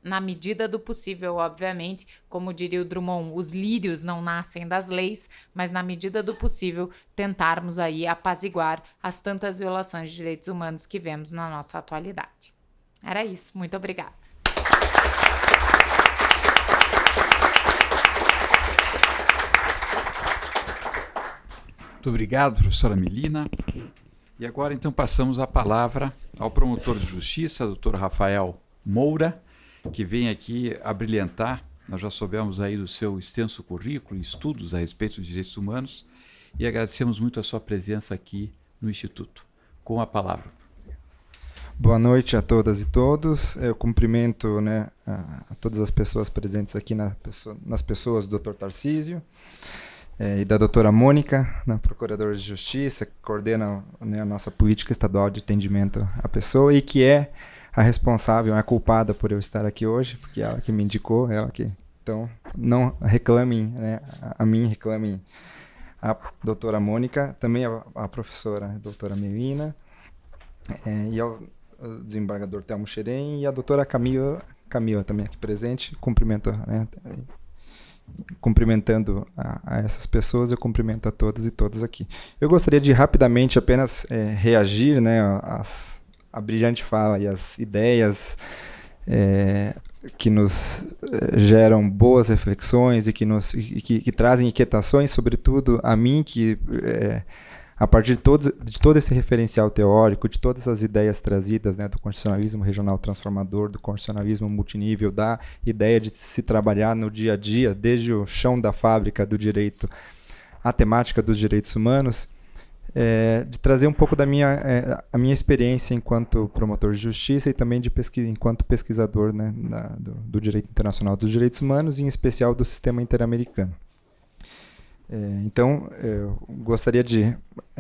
na medida do possível, obviamente, como diria o Drummond, os lírios não nascem das leis, mas na medida do possível tentarmos aí apaziguar as tantas violações de direitos humanos que vemos na nossa atualidade. Era isso, muito obrigada. Muito obrigado, professora Melina. E agora, então, passamos a palavra ao promotor de justiça, doutor Rafael Moura, que vem aqui abrilhantar. Nós já soubemos aí do seu extenso currículo e estudos a respeito dos direitos humanos e agradecemos muito a sua presença aqui no Instituto. Com a palavra. Boa noite a todas e todos. Eu cumprimento, né, a todas as pessoas presentes aqui, nas pessoas do Dr. Tarcísio e da doutora Mônica, procuradora de Justiça, que coordena, né, a nossa política estadual de atendimento à pessoa e que é a responsável, a culpada por eu estar aqui hoje, porque ela que me indicou, ela que... Então, não reclamem, né, a mim, reclamem a doutora Mônica, também a professora a doutora Melina, e ao desembargador Telmo Xerém e a doutora Camila também aqui presente, cumprimentando a essas pessoas, eu cumprimento a todos e todas aqui. Eu gostaria de rapidamente apenas reagir, né, a brilhante fala e as ideias que nos geram boas reflexões e que trazem inquietações, sobretudo a mim, que a partir de todo esse referencial teórico, de todas as ideias trazidas, né, do constitucionalismo regional transformador, do constitucionalismo multinível, da ideia de se trabalhar no dia a dia, desde o chão da fábrica do direito à temática dos direitos humanos, de trazer um pouco da a minha experiência enquanto promotor de justiça e também enquanto pesquisador, né, do direito internacional dos direitos humanos, e em especial do sistema interamericano. Então, eu gostaria de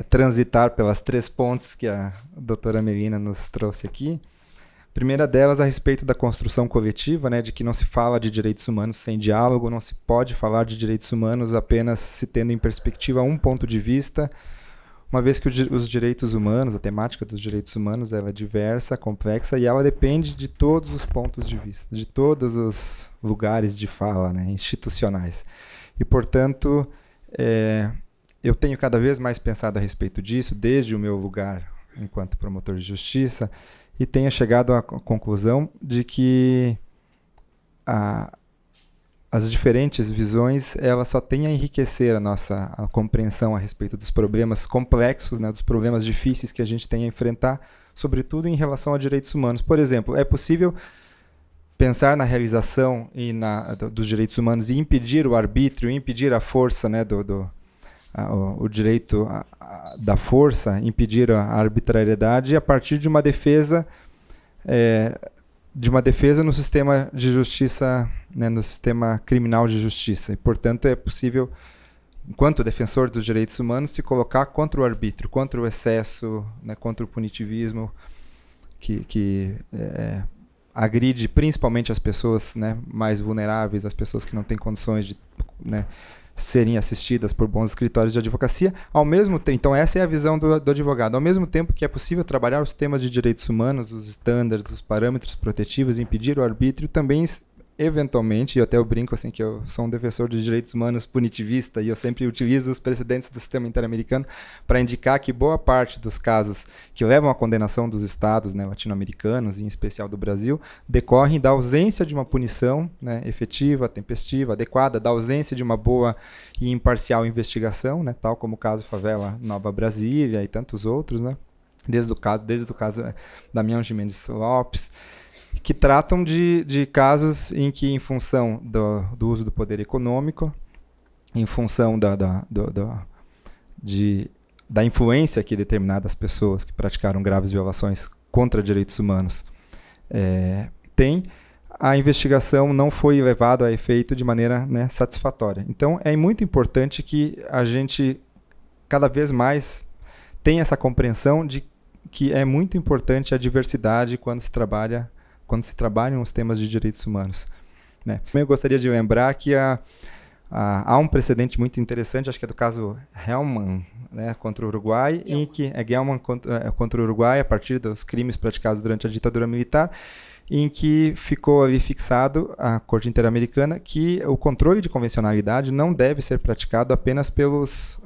transitar pelas 3 pontes que a doutora Melina nos trouxe aqui. A primeira delas a respeito da construção coletiva, né, de que não se fala de direitos humanos sem diálogo, não se pode falar de direitos humanos apenas se tendo em perspectiva um ponto de vista, uma vez que os direitos humanos, a temática dos direitos humanos, ela é diversa, complexa, e ela depende de todos os pontos de vista, de todos os lugares de fala, né, institucionais. E, portanto, eu tenho cada vez mais pensado a respeito disso, desde o meu lugar enquanto promotor de justiça, e tenho chegado à conclusão de que as diferentes visões, elas só têm a enriquecer a compreensão a respeito dos problemas complexos, né, dos problemas difíceis que a gente tem a enfrentar, sobretudo em relação a direitos humanos. Por exemplo, é possível pensar na realização dos direitos humanos e impedir o arbítrio, impedir a força, né, o direito da força, impedir a arbitrariedade a partir de uma defesa no sistema de justiça, né, no sistema criminal de justiça. E, portanto, é possível, enquanto defensor dos direitos humanos, se colocar contra o arbítrio, contra o excesso, né, contra o punitivismo que agride principalmente as pessoas, né, mais vulneráveis, as pessoas que não têm condições de, né, serem assistidas por bons escritórios de advocacia. Ao mesmo tempo, então essa é a visão do advogado. Ao mesmo tempo que é possível trabalhar os temas de direitos humanos, os estándares, os parâmetros protetivos, impedir o arbítrio, também eventualmente, e eu até brinco assim, que eu sou um defensor dos direitos humanos punitivista, e eu sempre utilizo os precedentes do sistema interamericano para indicar que boa parte dos casos que levam à condenação dos estados, né, latino-americanos, em especial do Brasil, decorrem da ausência de uma punição, né, efetiva, tempestiva, adequada, da ausência de uma boa e imparcial investigação, né, tal como o caso Favela Nova Brasília e tantos outros, né, desde o caso Damião Gimenez Lopes, que tratam de casos em que, em função do uso do poder econômico, em função da influência que determinadas pessoas que praticaram graves violações contra direitos humanos têm, a investigação não foi levada a efeito de maneira, né, satisfatória. Então, é muito importante que a gente, cada vez mais, tenha essa compreensão de que é muito importante a diversidade quando se trabalham os temas de direitos humanos, né? Eu gostaria de lembrar que há um precedente muito interessante, acho que é do caso Hellman, né, contra o Uruguai, em que Hellman contra o Uruguai, a partir dos crimes praticados durante a ditadura militar, em que ficou ali fixado a Corte Interamericana que o controle de convencionalidade não deve ser praticado apenas pelos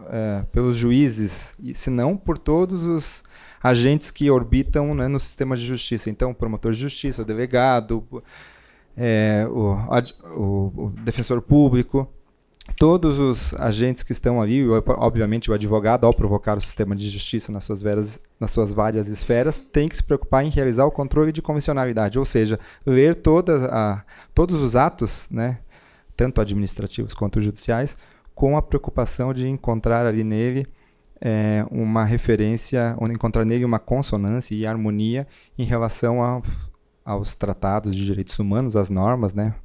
juízes, senão por todos os agentes que orbitam, né, no sistema de justiça. Então, o promotor de justiça, o delegado, o defensor público, todos os agentes que estão ali, obviamente o advogado, ao provocar o sistema de justiça nas suas várias esferas, tem que se preocupar em realizar o controle de convencionalidade, ou seja, ler todos os atos, né, tanto administrativos quanto judiciais, com a preocupação de encontrar ali nele uma referência, onde encontrar nele uma consonância e harmonia em relação aos tratados de direitos humanos, às normas, né,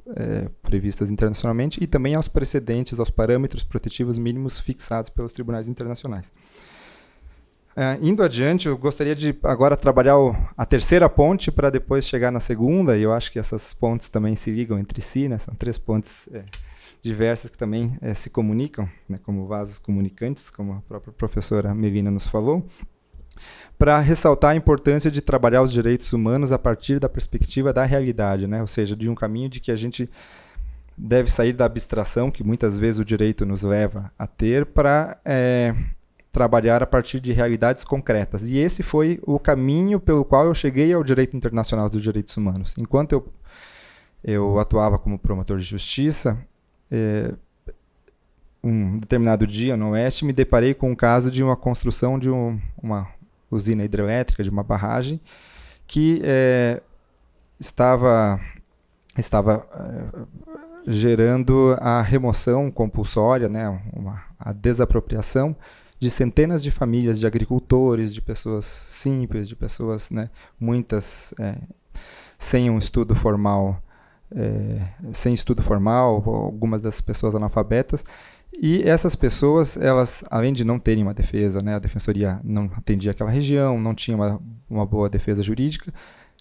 previstas internacionalmente, e também aos precedentes, aos parâmetros protetivos mínimos fixados pelos tribunais internacionais. Indo adiante, eu gostaria de agora trabalhar a terceira ponte para depois chegar na segunda, e eu acho que essas pontes também se ligam entre si, né, são três pontes diversas que também se comunicam, né, como vasos comunicantes, como a própria professora Melina nos falou, para ressaltar a importância de trabalhar os direitos humanos a partir da perspectiva da realidade, né, ou seja, de um caminho de que a gente deve sair da abstração que muitas vezes o direito nos leva a ter para trabalhar a partir de realidades concretas. E esse foi o caminho pelo qual eu cheguei ao direito internacional dos direitos humanos. Enquanto eu atuava como promotor de justiça, um determinado dia no Oeste me deparei com um caso de uma construção de uma usina hidrelétrica, de uma barragem que estava gerando a remoção compulsória, né, a desapropriação de centenas de famílias de agricultores, de pessoas simples, de pessoas, né, muitas sem um estudo formal, algumas dessas pessoas analfabetas, e essas pessoas, elas, além de não terem uma defesa, né, a defensoria não atendia aquela região, não tinha uma boa defesa jurídica,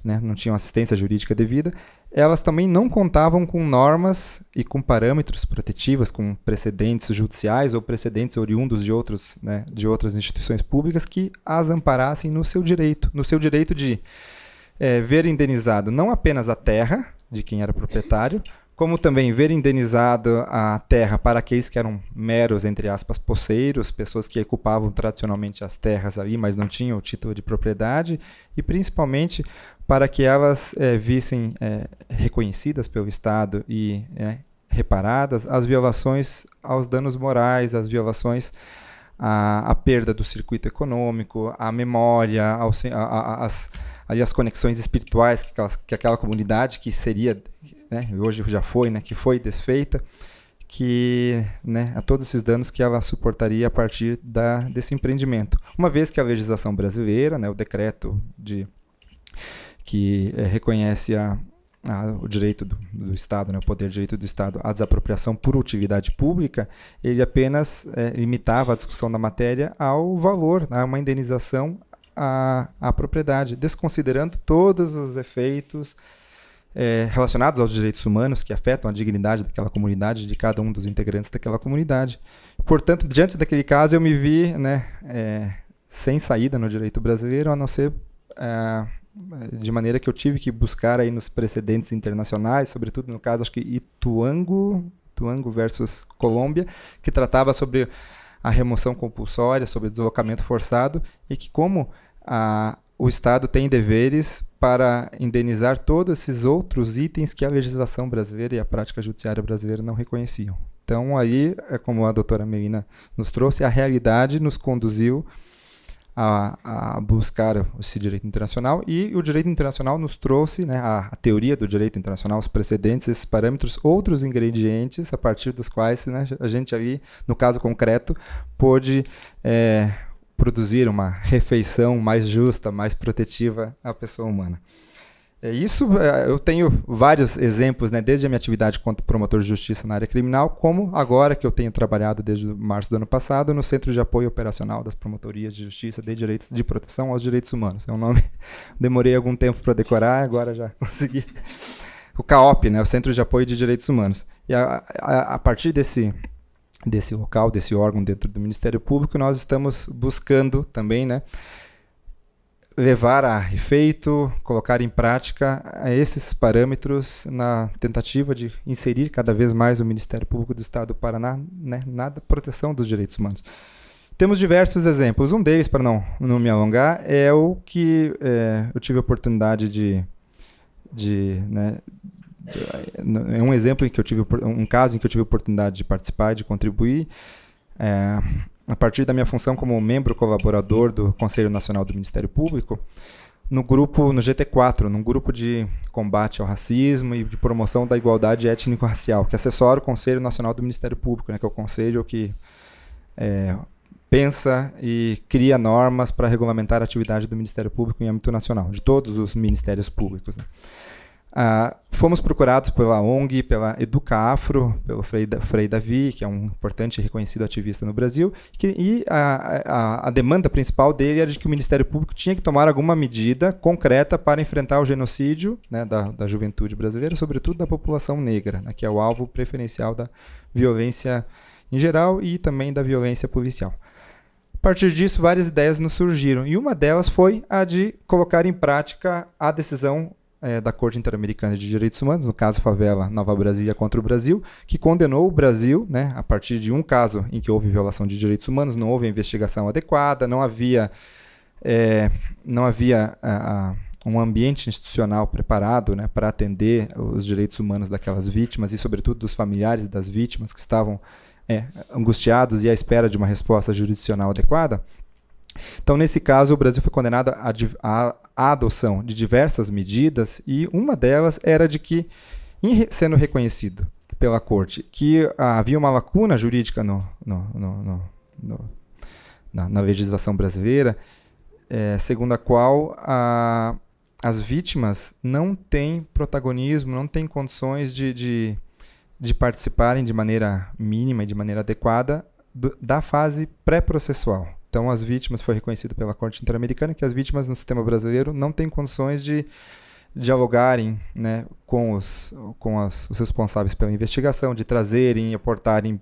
né, não tinham assistência jurídica devida, elas também não contavam com normas e com parâmetros protetivos, com precedentes judiciais ou precedentes oriundos de outras instituições públicas que as amparassem no seu direito de ver indenizado não apenas a terra de quem era proprietário, como também ver indenizado a terra para aqueles que eram meros, entre aspas, poceiros, pessoas que ocupavam tradicionalmente as terras ali, mas não tinham o título de propriedade, e principalmente para que elas vissem reconhecidas pelo Estado e reparadas as violações aos danos morais, as violações à perda do circuito econômico, à memória, as conexões espirituais que aquela comunidade que seria, né, hoje já foi, né, que foi desfeita, a todos esses danos que ela suportaria a partir desse empreendimento. Uma vez que a legislação brasileira, né, o decreto que reconhece o direito do Estado, né, o poder de direito do Estado à desapropriação por utilidade pública, ele apenas limitava a discussão da matéria ao valor, a uma indenização à propriedade, desconsiderando todos os efeitos relacionados aos direitos humanos que afetam a dignidade daquela comunidade, de cada um dos integrantes daquela comunidade. Portanto, diante daquele caso, eu me vi, né, sem saída no direito brasileiro, a não ser de maneira que eu tive que buscar aí nos precedentes internacionais, sobretudo no caso, acho que Ituango versus Colômbia, que tratava sobre a remoção compulsória, sobre o deslocamento forçado, e que como o Estado tem deveres para indenizar todos esses outros itens que a legislação brasileira e a prática judiciária brasileira não reconheciam. Então, aí, como a doutora Melina nos trouxe, a realidade nos conduziu a buscar esse direito internacional, e o direito internacional nos trouxe, né, a teoria do direito internacional, os precedentes, esses parâmetros, outros ingredientes a partir dos quais, né, a gente ali, no caso concreto, pôde produzir uma refeição mais justa, mais protetiva à pessoa humana. Eu tenho vários exemplos, né, desde a minha atividade como promotor de justiça na área criminal, como agora que eu tenho trabalhado desde março do ano passado no Centro de Apoio Operacional das Promotorias de Justiça de Direitos de Proteção aos Direitos Humanos. É um nome, demorei algum tempo para decorar, agora já consegui. O CAOP, né, o Centro de Apoio de Direitos Humanos. E a partir desse local, desse órgão dentro do Ministério Público, nós estamos buscando também, né, levar a efeito, colocar em prática esses parâmetros na tentativa de inserir cada vez mais o Ministério Público do Estado do Paraná, né, na proteção dos direitos humanos. Temos diversos exemplos. Um deles, para não me alongar, é o que eu tive a oportunidade é um exemplo em que eu tive um caso em que eu tive a oportunidade de participar, de contribuir, a partir da minha função como membro colaborador do Conselho Nacional do Ministério Público, no GT4, num grupo de combate ao racismo e de promoção da igualdade étnico-racial, que assessora o Conselho Nacional do Ministério Público, né, que é o conselho que pensa e cria normas para regulamentar a atividade do Ministério Público em âmbito nacional, de todos os ministérios públicos, né. Fomos procurados pela ONG, pela EducaAfro, pelo Frei Davi, que é um importante e reconhecido ativista no Brasil, e a demanda principal dele era de que o Ministério Público tinha que tomar alguma medida concreta para enfrentar o genocídio, né, da juventude brasileira, sobretudo da população negra, né, que é o alvo preferencial da violência em geral e também da violência policial. A partir disso, várias ideias nos surgiram, e uma delas foi a de colocar em prática a decisão da Corte Interamericana de Direitos Humanos, no caso Favela Nova Brasília contra o Brasil, que condenou o Brasil, né, a partir de um caso em que houve violação de direitos humanos, não houve a investigação adequada, não havia um ambiente institucional preparado, né, para atender os direitos humanos daquelas vítimas e, sobretudo, dos familiares das vítimas que estavam angustiados e à espera de uma resposta jurisdicional adequada. Então, nesse caso, o Brasil foi condenado à adoção de diversas medidas, e uma delas era de que, sendo reconhecido pela Corte que havia uma lacuna jurídica na legislação brasileira, segundo a qual as vítimas não têm protagonismo, não têm condições de participarem de maneira mínima e de maneira adequada da fase pré-processual. Então, as vítimas, foi reconhecido pela Corte Interamericana que as vítimas no sistema brasileiro não têm condições de dialogarem, né, com os responsáveis pela investigação, de trazerem e aportarem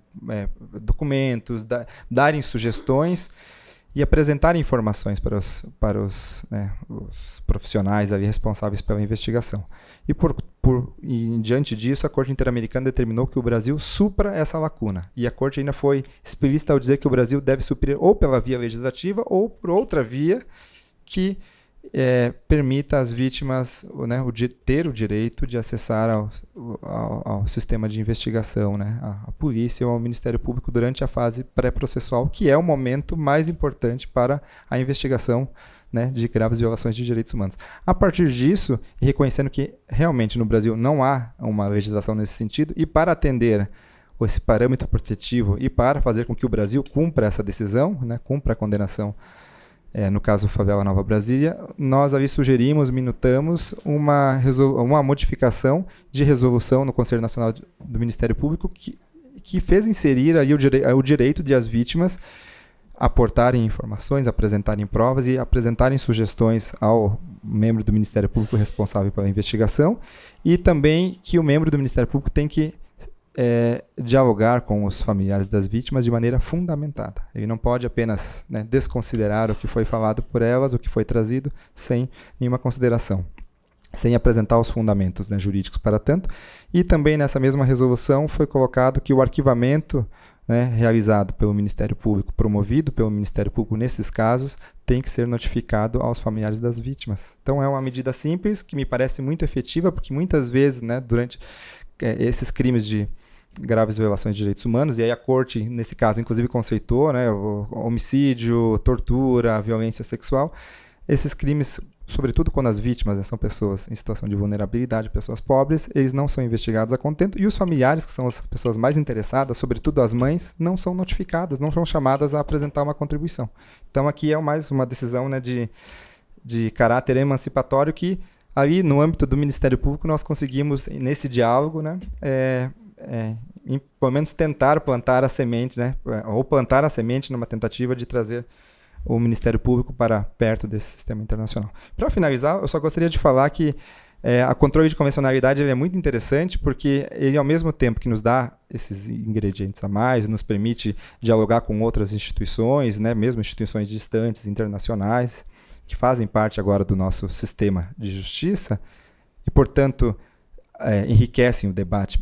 documentos, darem sugestões e apresentarem informações para os profissionais ali responsáveis pela investigação. E diante disso, a Corte Interamericana determinou que o Brasil supra essa lacuna. E a Corte ainda foi explícita ao dizer que o Brasil deve suprir ou pela via legislativa ou por outra via que permita às vítimas, né, ter o direito de acessar ao sistema de investigação, né, à polícia ou ao Ministério Público durante a fase pré-processual, que é o momento mais importante para a investigação, né, de graves violações de direitos humanos. A partir disso, e reconhecendo que realmente no Brasil não há uma legislação nesse sentido, e para atender esse parâmetro protetivo e para fazer com que o Brasil cumpra essa decisão, né, cumpra a condenação, no caso Favela Nova Brasília, nós ali sugerimos, minutamos uma modificação de resolução no Conselho Nacional do Ministério Público que fez inserir ali o direito de as vítimas aportarem informações, apresentarem provas e apresentarem sugestões ao membro do Ministério Público responsável pela investigação, e também que o membro do Ministério Público tem que dialogar com os familiares das vítimas de maneira fundamentada. Ele não pode apenas, né, desconsiderar o que foi falado por elas, o que foi trazido, sem nenhuma consideração, sem apresentar os fundamentos, né, jurídicos para tanto. E também nessa mesma resolução foi colocado que o arquivamento, né, realizado pelo Ministério Público, promovido pelo Ministério Público nesses casos, tem que ser notificado aos familiares das vítimas. Então é uma medida simples, que me parece muito efetiva, porque muitas vezes, né, durante esses crimes de graves violações de direitos humanos, e aí a corte, nesse caso, inclusive conceitou, né, o homicídio, tortura, violência sexual, esses crimes, sobretudo quando as vítimas, né, são pessoas em situação de vulnerabilidade, pessoas pobres, eles não são investigados a contento, e os familiares, que são as pessoas mais interessadas, sobretudo as mães, não são notificadas, não são chamadas a apresentar uma contribuição. Então aqui é mais uma decisão, né, de caráter emancipatório que ali no âmbito do Ministério Público nós conseguimos, nesse diálogo, né, pelo menos tentar plantar a semente, né, ou plantar a semente numa tentativa de trazer o Ministério Público para perto desse sistema internacional. Para finalizar, eu só gostaria de falar que a controle de convencionalidade ele é muito interessante porque ele, ao mesmo tempo que nos dá esses ingredientes a mais, nos permite dialogar com outras instituições, né, mesmo instituições distantes, internacionais, que fazem parte agora do nosso sistema de justiça e, portanto, enriquecem o debate.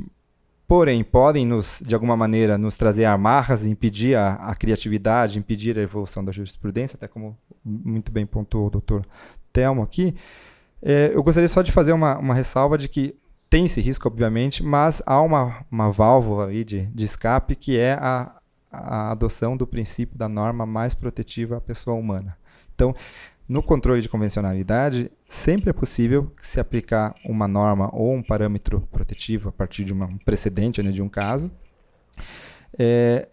Porém, podem, de alguma maneira, nos trazer amarras, impedir a criatividade, impedir a evolução da jurisprudência, até como muito bem pontuou o doutor Telmo aqui. Eu gostaria só de fazer uma ressalva de que tem esse risco, obviamente, mas há uma válvula aí de escape, que é a adoção do princípio da norma mais protetiva à pessoa humana. Então, no controle de convencionalidade, sempre é possível se aplicar uma norma ou um parâmetro protetivo a partir de um precedente, né, de um caso. É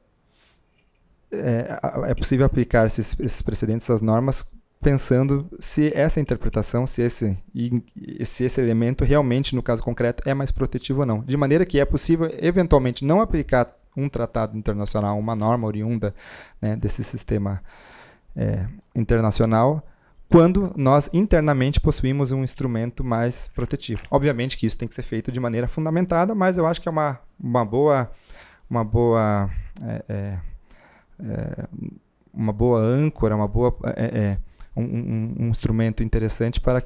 possível aplicar esses precedentes, essas normas, pensando se essa interpretação, se esse elemento realmente, no caso concreto, é mais protetivo ou não. De maneira que é possível, eventualmente, não aplicar um tratado internacional, uma norma oriunda, né, desse sistema internacional, quando nós internamente possuímos um instrumento mais protetivo. Obviamente que isso tem que ser feito de maneira fundamentada, mas eu acho que é uma boa âncora, um instrumento interessante para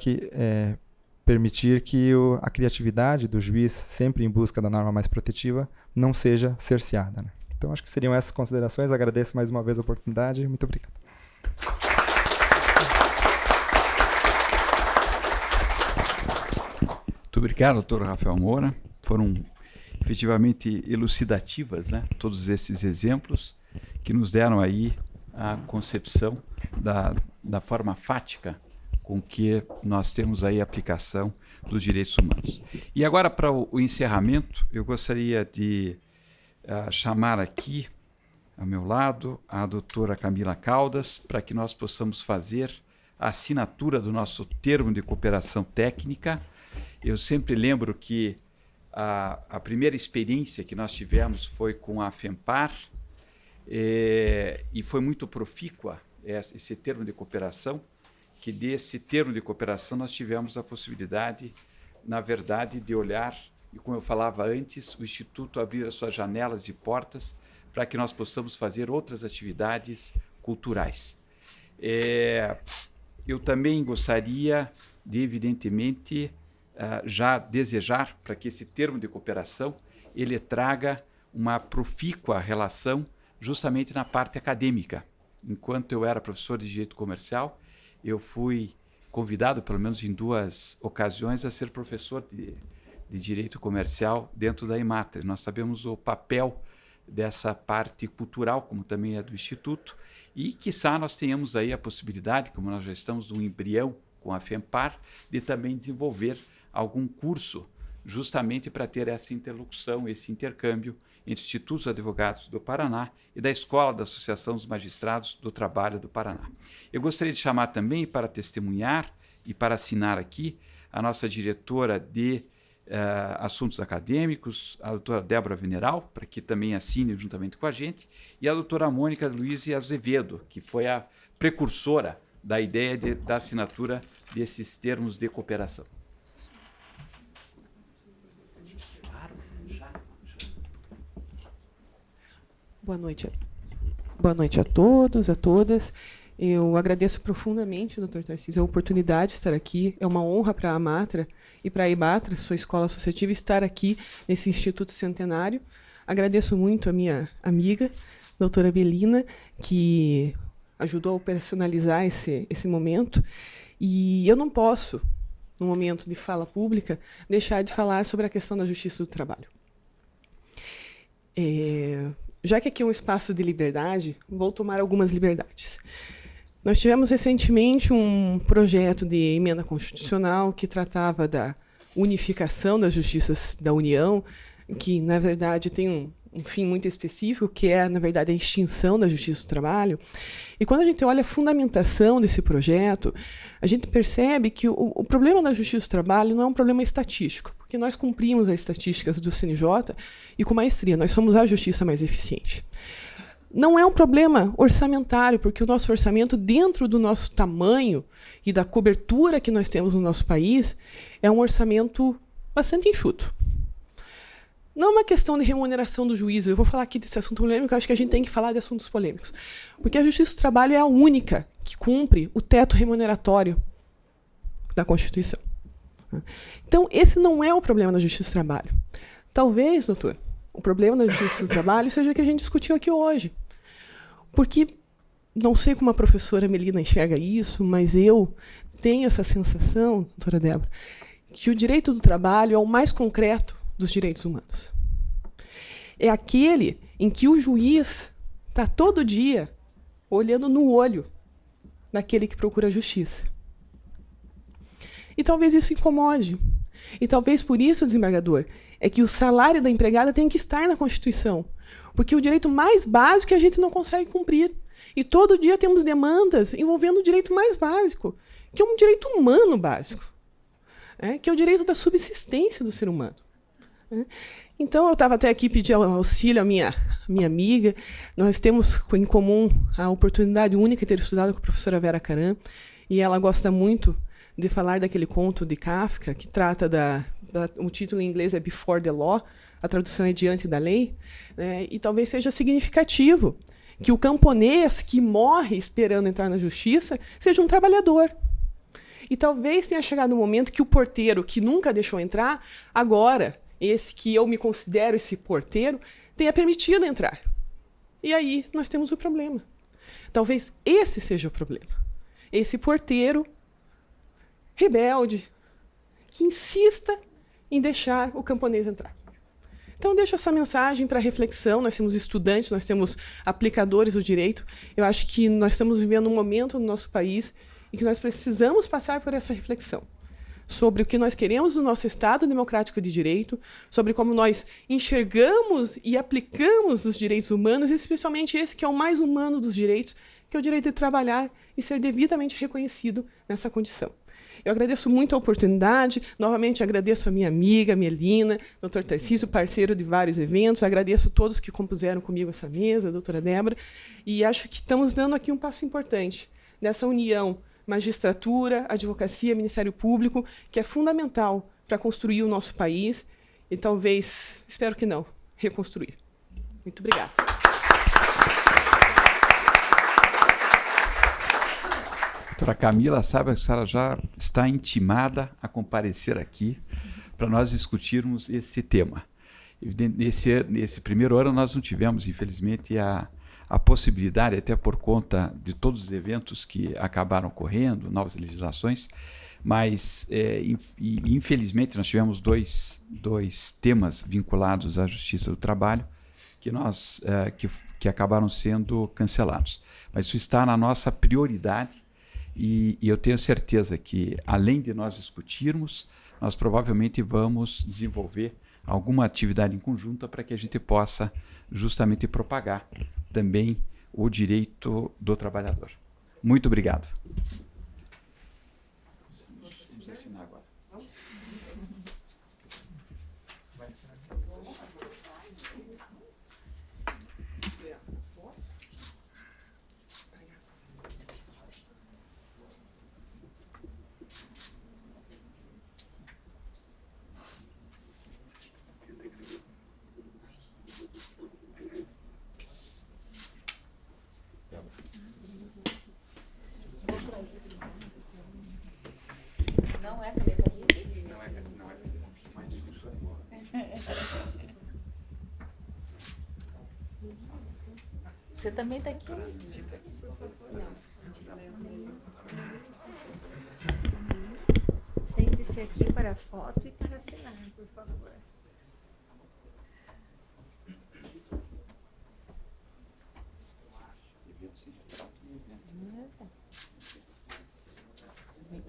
permitir que a criatividade do juiz, sempre em busca da norma mais protetiva, não seja cerceada, né? Então acho que seriam essas considerações. Agradeço mais uma vez a oportunidade. Muito obrigado. Muito obrigado, doutor Rafael Moura. Foram efetivamente elucidativas, né, todos esses exemplos que nos deram aí a concepção da forma fática com que nós temos aí a aplicação dos direitos humanos. E agora, para o encerramento, eu gostaria de chamar aqui, ao meu lado, a doutora Camila Caldas, para que nós possamos fazer a assinatura do nosso termo de cooperação técnica. Eu sempre lembro que a primeira experiência que nós tivemos foi com a FEMPAR, e foi muito profícua esse termo de cooperação, que desse termo de cooperação nós tivemos a possibilidade, na verdade, de olhar, e como eu falava antes, o Instituto abrir as suas janelas e portas para que nós possamos fazer outras atividades culturais. Eu também gostaria de, evidentemente, já desejar para que esse termo de cooperação ele traga uma profícua relação justamente na parte acadêmica. Enquanto eu era professor de Direito Comercial, eu fui convidado, pelo menos em 2 ocasiões, a ser professor de Direito Comercial dentro da Imatre. Nós sabemos o papel dessa parte cultural, como também é do Instituto, e, quiçá, nós tenhamos aí a possibilidade, como nós já estamos num embrião com a FEMPAR, de também desenvolver algum curso justamente para ter essa interlocução, esse intercâmbio entre institutos advogados do Paraná e da Escola da Associação dos Magistrados do Trabalho do Paraná. Eu gostaria de chamar também para testemunhar e para assinar aqui a nossa diretora de Assuntos Acadêmicos, a doutora Débora Veneral, para que também assine juntamente com a gente, e a doutora Mônica Luiz Azevedo, que foi a precursora da ideia da assinatura desses termos de cooperação. Boa noite a todos, a todas. Eu agradeço profundamente, Dr. Tarcísio, a oportunidade de estar aqui. É uma honra para a Amatra e para a Ibatra, sua escola associativa, estar aqui nesse Instituto Centenário. Agradeço muito a minha amiga, doutora Belina, que ajudou a operacionalizar esse momento. E eu não posso, no momento de fala pública, deixar de falar sobre a questão da justiça do trabalho. Já que aqui é um espaço de liberdade, vou tomar algumas liberdades. Nós tivemos recentemente um projeto de emenda constitucional que tratava da unificação das justiças da União, que, na verdade, tem um fim muito específico, que é, na verdade, a extinção da justiça do trabalho. E quando a gente olha a fundamentação desse projeto, a gente percebe que o problema da justiça do trabalho não é um problema estatístico, porque nós cumprimos as estatísticas do CNJ e com maestria, nós somos a justiça mais eficiente. Não é um problema orçamentário, porque o nosso orçamento, dentro do nosso tamanho e da cobertura que nós temos no nosso país, é um orçamento bastante enxuto. Não é uma questão de remuneração do juiz. Eu vou falar aqui desse assunto polêmico, eu acho que a gente tem que falar de assuntos polêmicos. Porque a Justiça do Trabalho é a única que cumpre o teto remuneratório da Constituição. Então, esse não é o problema da Justiça do Trabalho. Talvez, doutor, o problema da Justiça do Trabalho seja o que a gente discutiu aqui hoje. Porque, não sei como a professora Melina enxerga isso, mas eu tenho essa sensação, doutora Débora, que o direito do trabalho é o mais concreto dos direitos humanos. É aquele em que o juiz está todo dia olhando no olho daquele que procura a justiça. E talvez isso incomode. E talvez por isso, desembargador, é que o salário da empregada tem que estar na Constituição. Porque é o direito mais básico que a gente não consegue cumprir. E todo dia temos demandas envolvendo o direito mais básico, que é um direito humano básico, que é o direito da subsistência do ser humano. Então, eu estava até aqui pedindo auxílio à minha amiga. Nós temos em comum a oportunidade única de ter estudado com a professora Vera Caram, e ela gosta muito de falar daquele conto de Kafka, que trata o título em inglês é Before the Law, a tradução é Diante da Lei, e talvez seja significativo que o camponês que morre esperando entrar na justiça seja um trabalhador. E talvez tenha chegado o momento que o porteiro, que nunca deixou entrar, agora, esse que eu me considero esse porteiro, tenha permitido entrar. E aí nós temos o problema. Talvez esse seja o problema. Esse porteiro rebelde, que insista em deixar o camponês entrar. Então, eu deixo essa mensagem para reflexão. Nós temos estudantes, nós temos aplicadores do direito. Eu acho que nós estamos vivendo um momento no nosso país em que nós precisamos passar por essa reflexão sobre o que nós queremos do nosso Estado democrático de direito, sobre como nós enxergamos e aplicamos os direitos humanos, especialmente esse que é o mais humano dos direitos, que é o direito de trabalhar e ser devidamente reconhecido nessa condição. Eu agradeço muito a oportunidade, novamente agradeço a minha amiga, Melina, doutor Tarcísio, parceiro de vários eventos, agradeço a todos que compuseram comigo essa mesa, a doutora Débora, e acho que estamos dando aqui um passo importante nessa união magistratura, advocacia, Ministério Público, que é fundamental para construir o nosso país e talvez, espero que não, reconstruir. Muito obrigada. Doutora Camila, sabe que a senhora já está intimada a comparecer aqui para nós discutirmos esse tema. Nesse primeiro ano nós não tivemos, infelizmente, a possibilidade, até por conta de todos os eventos que acabaram ocorrendo, novas legislações, mas, infelizmente, nós tivemos dois temas vinculados à Justiça do Trabalho que acabaram sendo cancelados. Mas isso está na nossa prioridade e eu tenho certeza que, além de nós discutirmos, nós provavelmente vamos desenvolver alguma atividade em conjunta para que a gente possa justamente propagar também o direito do trabalhador. Muito obrigado. Vamos assinar agora. Você também está aqui? Sente-se aqui para a foto e para assinar, por favor.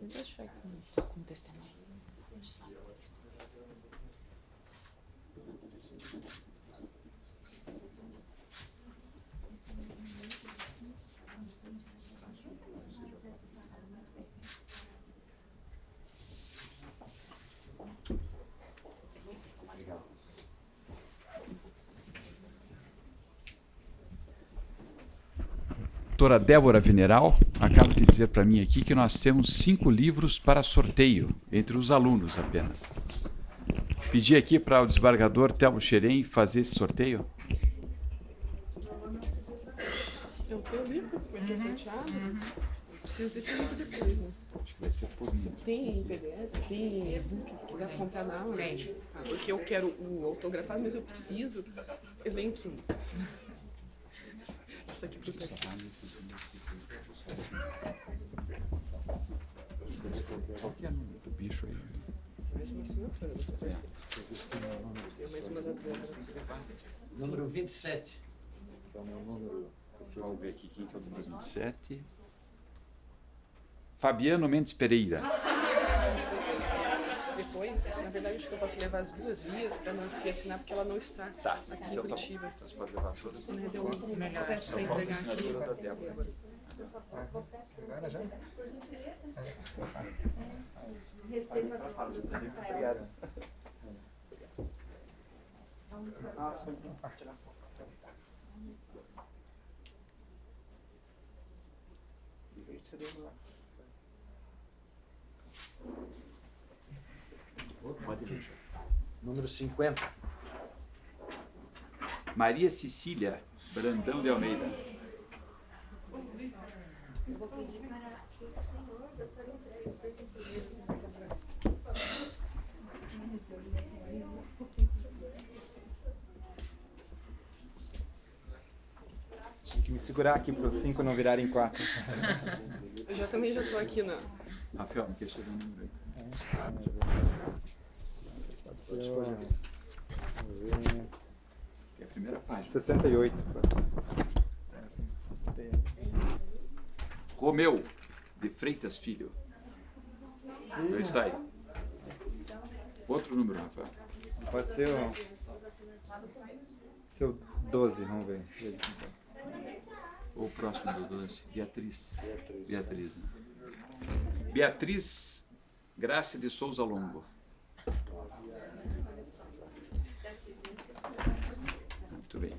Deixa aqui com testemunho. Doutora Débora Veneral acaba de dizer para mim aqui que nós temos 5 livros para sorteio, entre os alunos apenas. Pedi aqui para o desembargador Telmo Xerém fazer esse sorteio. Eu tenho o livro, vai ser sorteado. Preciso desse livro depois, né? Acho que vai ser por mim. Tem PDF, tem e-book que dá pra comprar na aula. Porque eu quero o autografado, mas eu preciso. Eu venho aqui. Isso aqui pro pessoal. Qualquer número do bicho aí. Mais uma assinatura, doutor. Tem mais uma da Débora. Número 27. É o meu número. Vamos ver aqui quem que é o número 27. Fabiano Mendes Pereira. Depois, na verdade, acho que eu posso levar as 2 vias para Nancy assinar, porque ela não está aqui em Curitiba. Então você pode levar todas. Deu melhor. Peço para entregar aqui. Agora já? Obrigado. Pode ler. Número 50. Maria Cecília Brandão de Almeida. Eu vou pedir para que o senhor, Tinha que me segurar aqui para os 5 não virarem 4. Eu também já estou aqui na. Rafael, me quer escolher um número aí. Pode ser. Vamos ver. É a primeira página. 68. Romeu de Freitas Filho. Não está aí. Outro número, Rafael. Pode ser o seu 12, vamos ver. Ou o próximo do 12. Beatriz. Beatriz, né? Beatriz Graça de Souza Longo. Muito bem.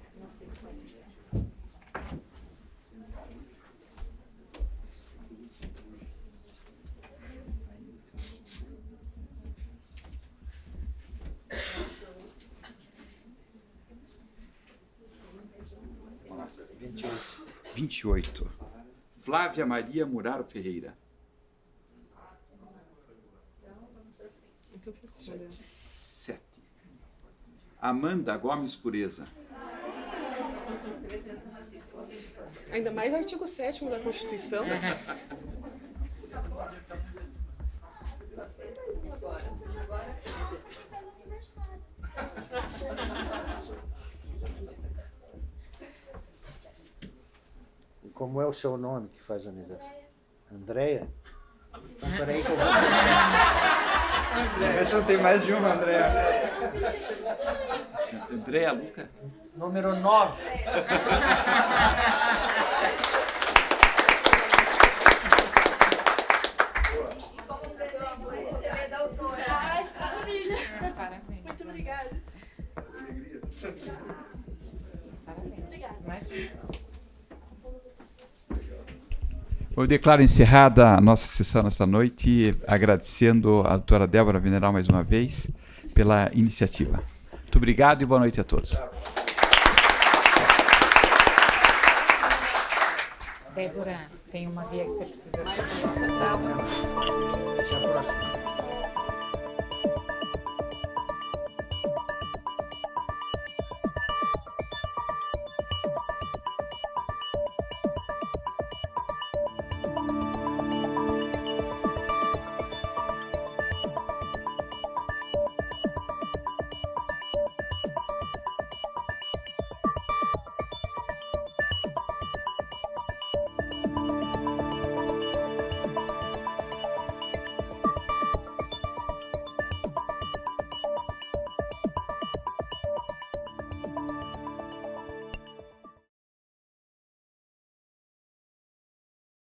Vamos lá. 28. Flávia Maria Muraro Ferreira. 7. Amanda Gomes Pureza. Ainda mais o artigo 7º da Constituição. E como é o seu nome que faz aniversário? Andréia? Então, peraí que eu vou ser. Essa não tem mais de uma, André. Andréa Luca. Número 9. Parabéns. muito obrigada. Parabéns. Eu declaro encerrada a nossa sessão nesta noite, agradecendo a doutora Débora Veneral mais uma vez pela iniciativa. Muito obrigado e boa noite a todos. Débora, tem uma via que você precisa seguir. Até a próxima.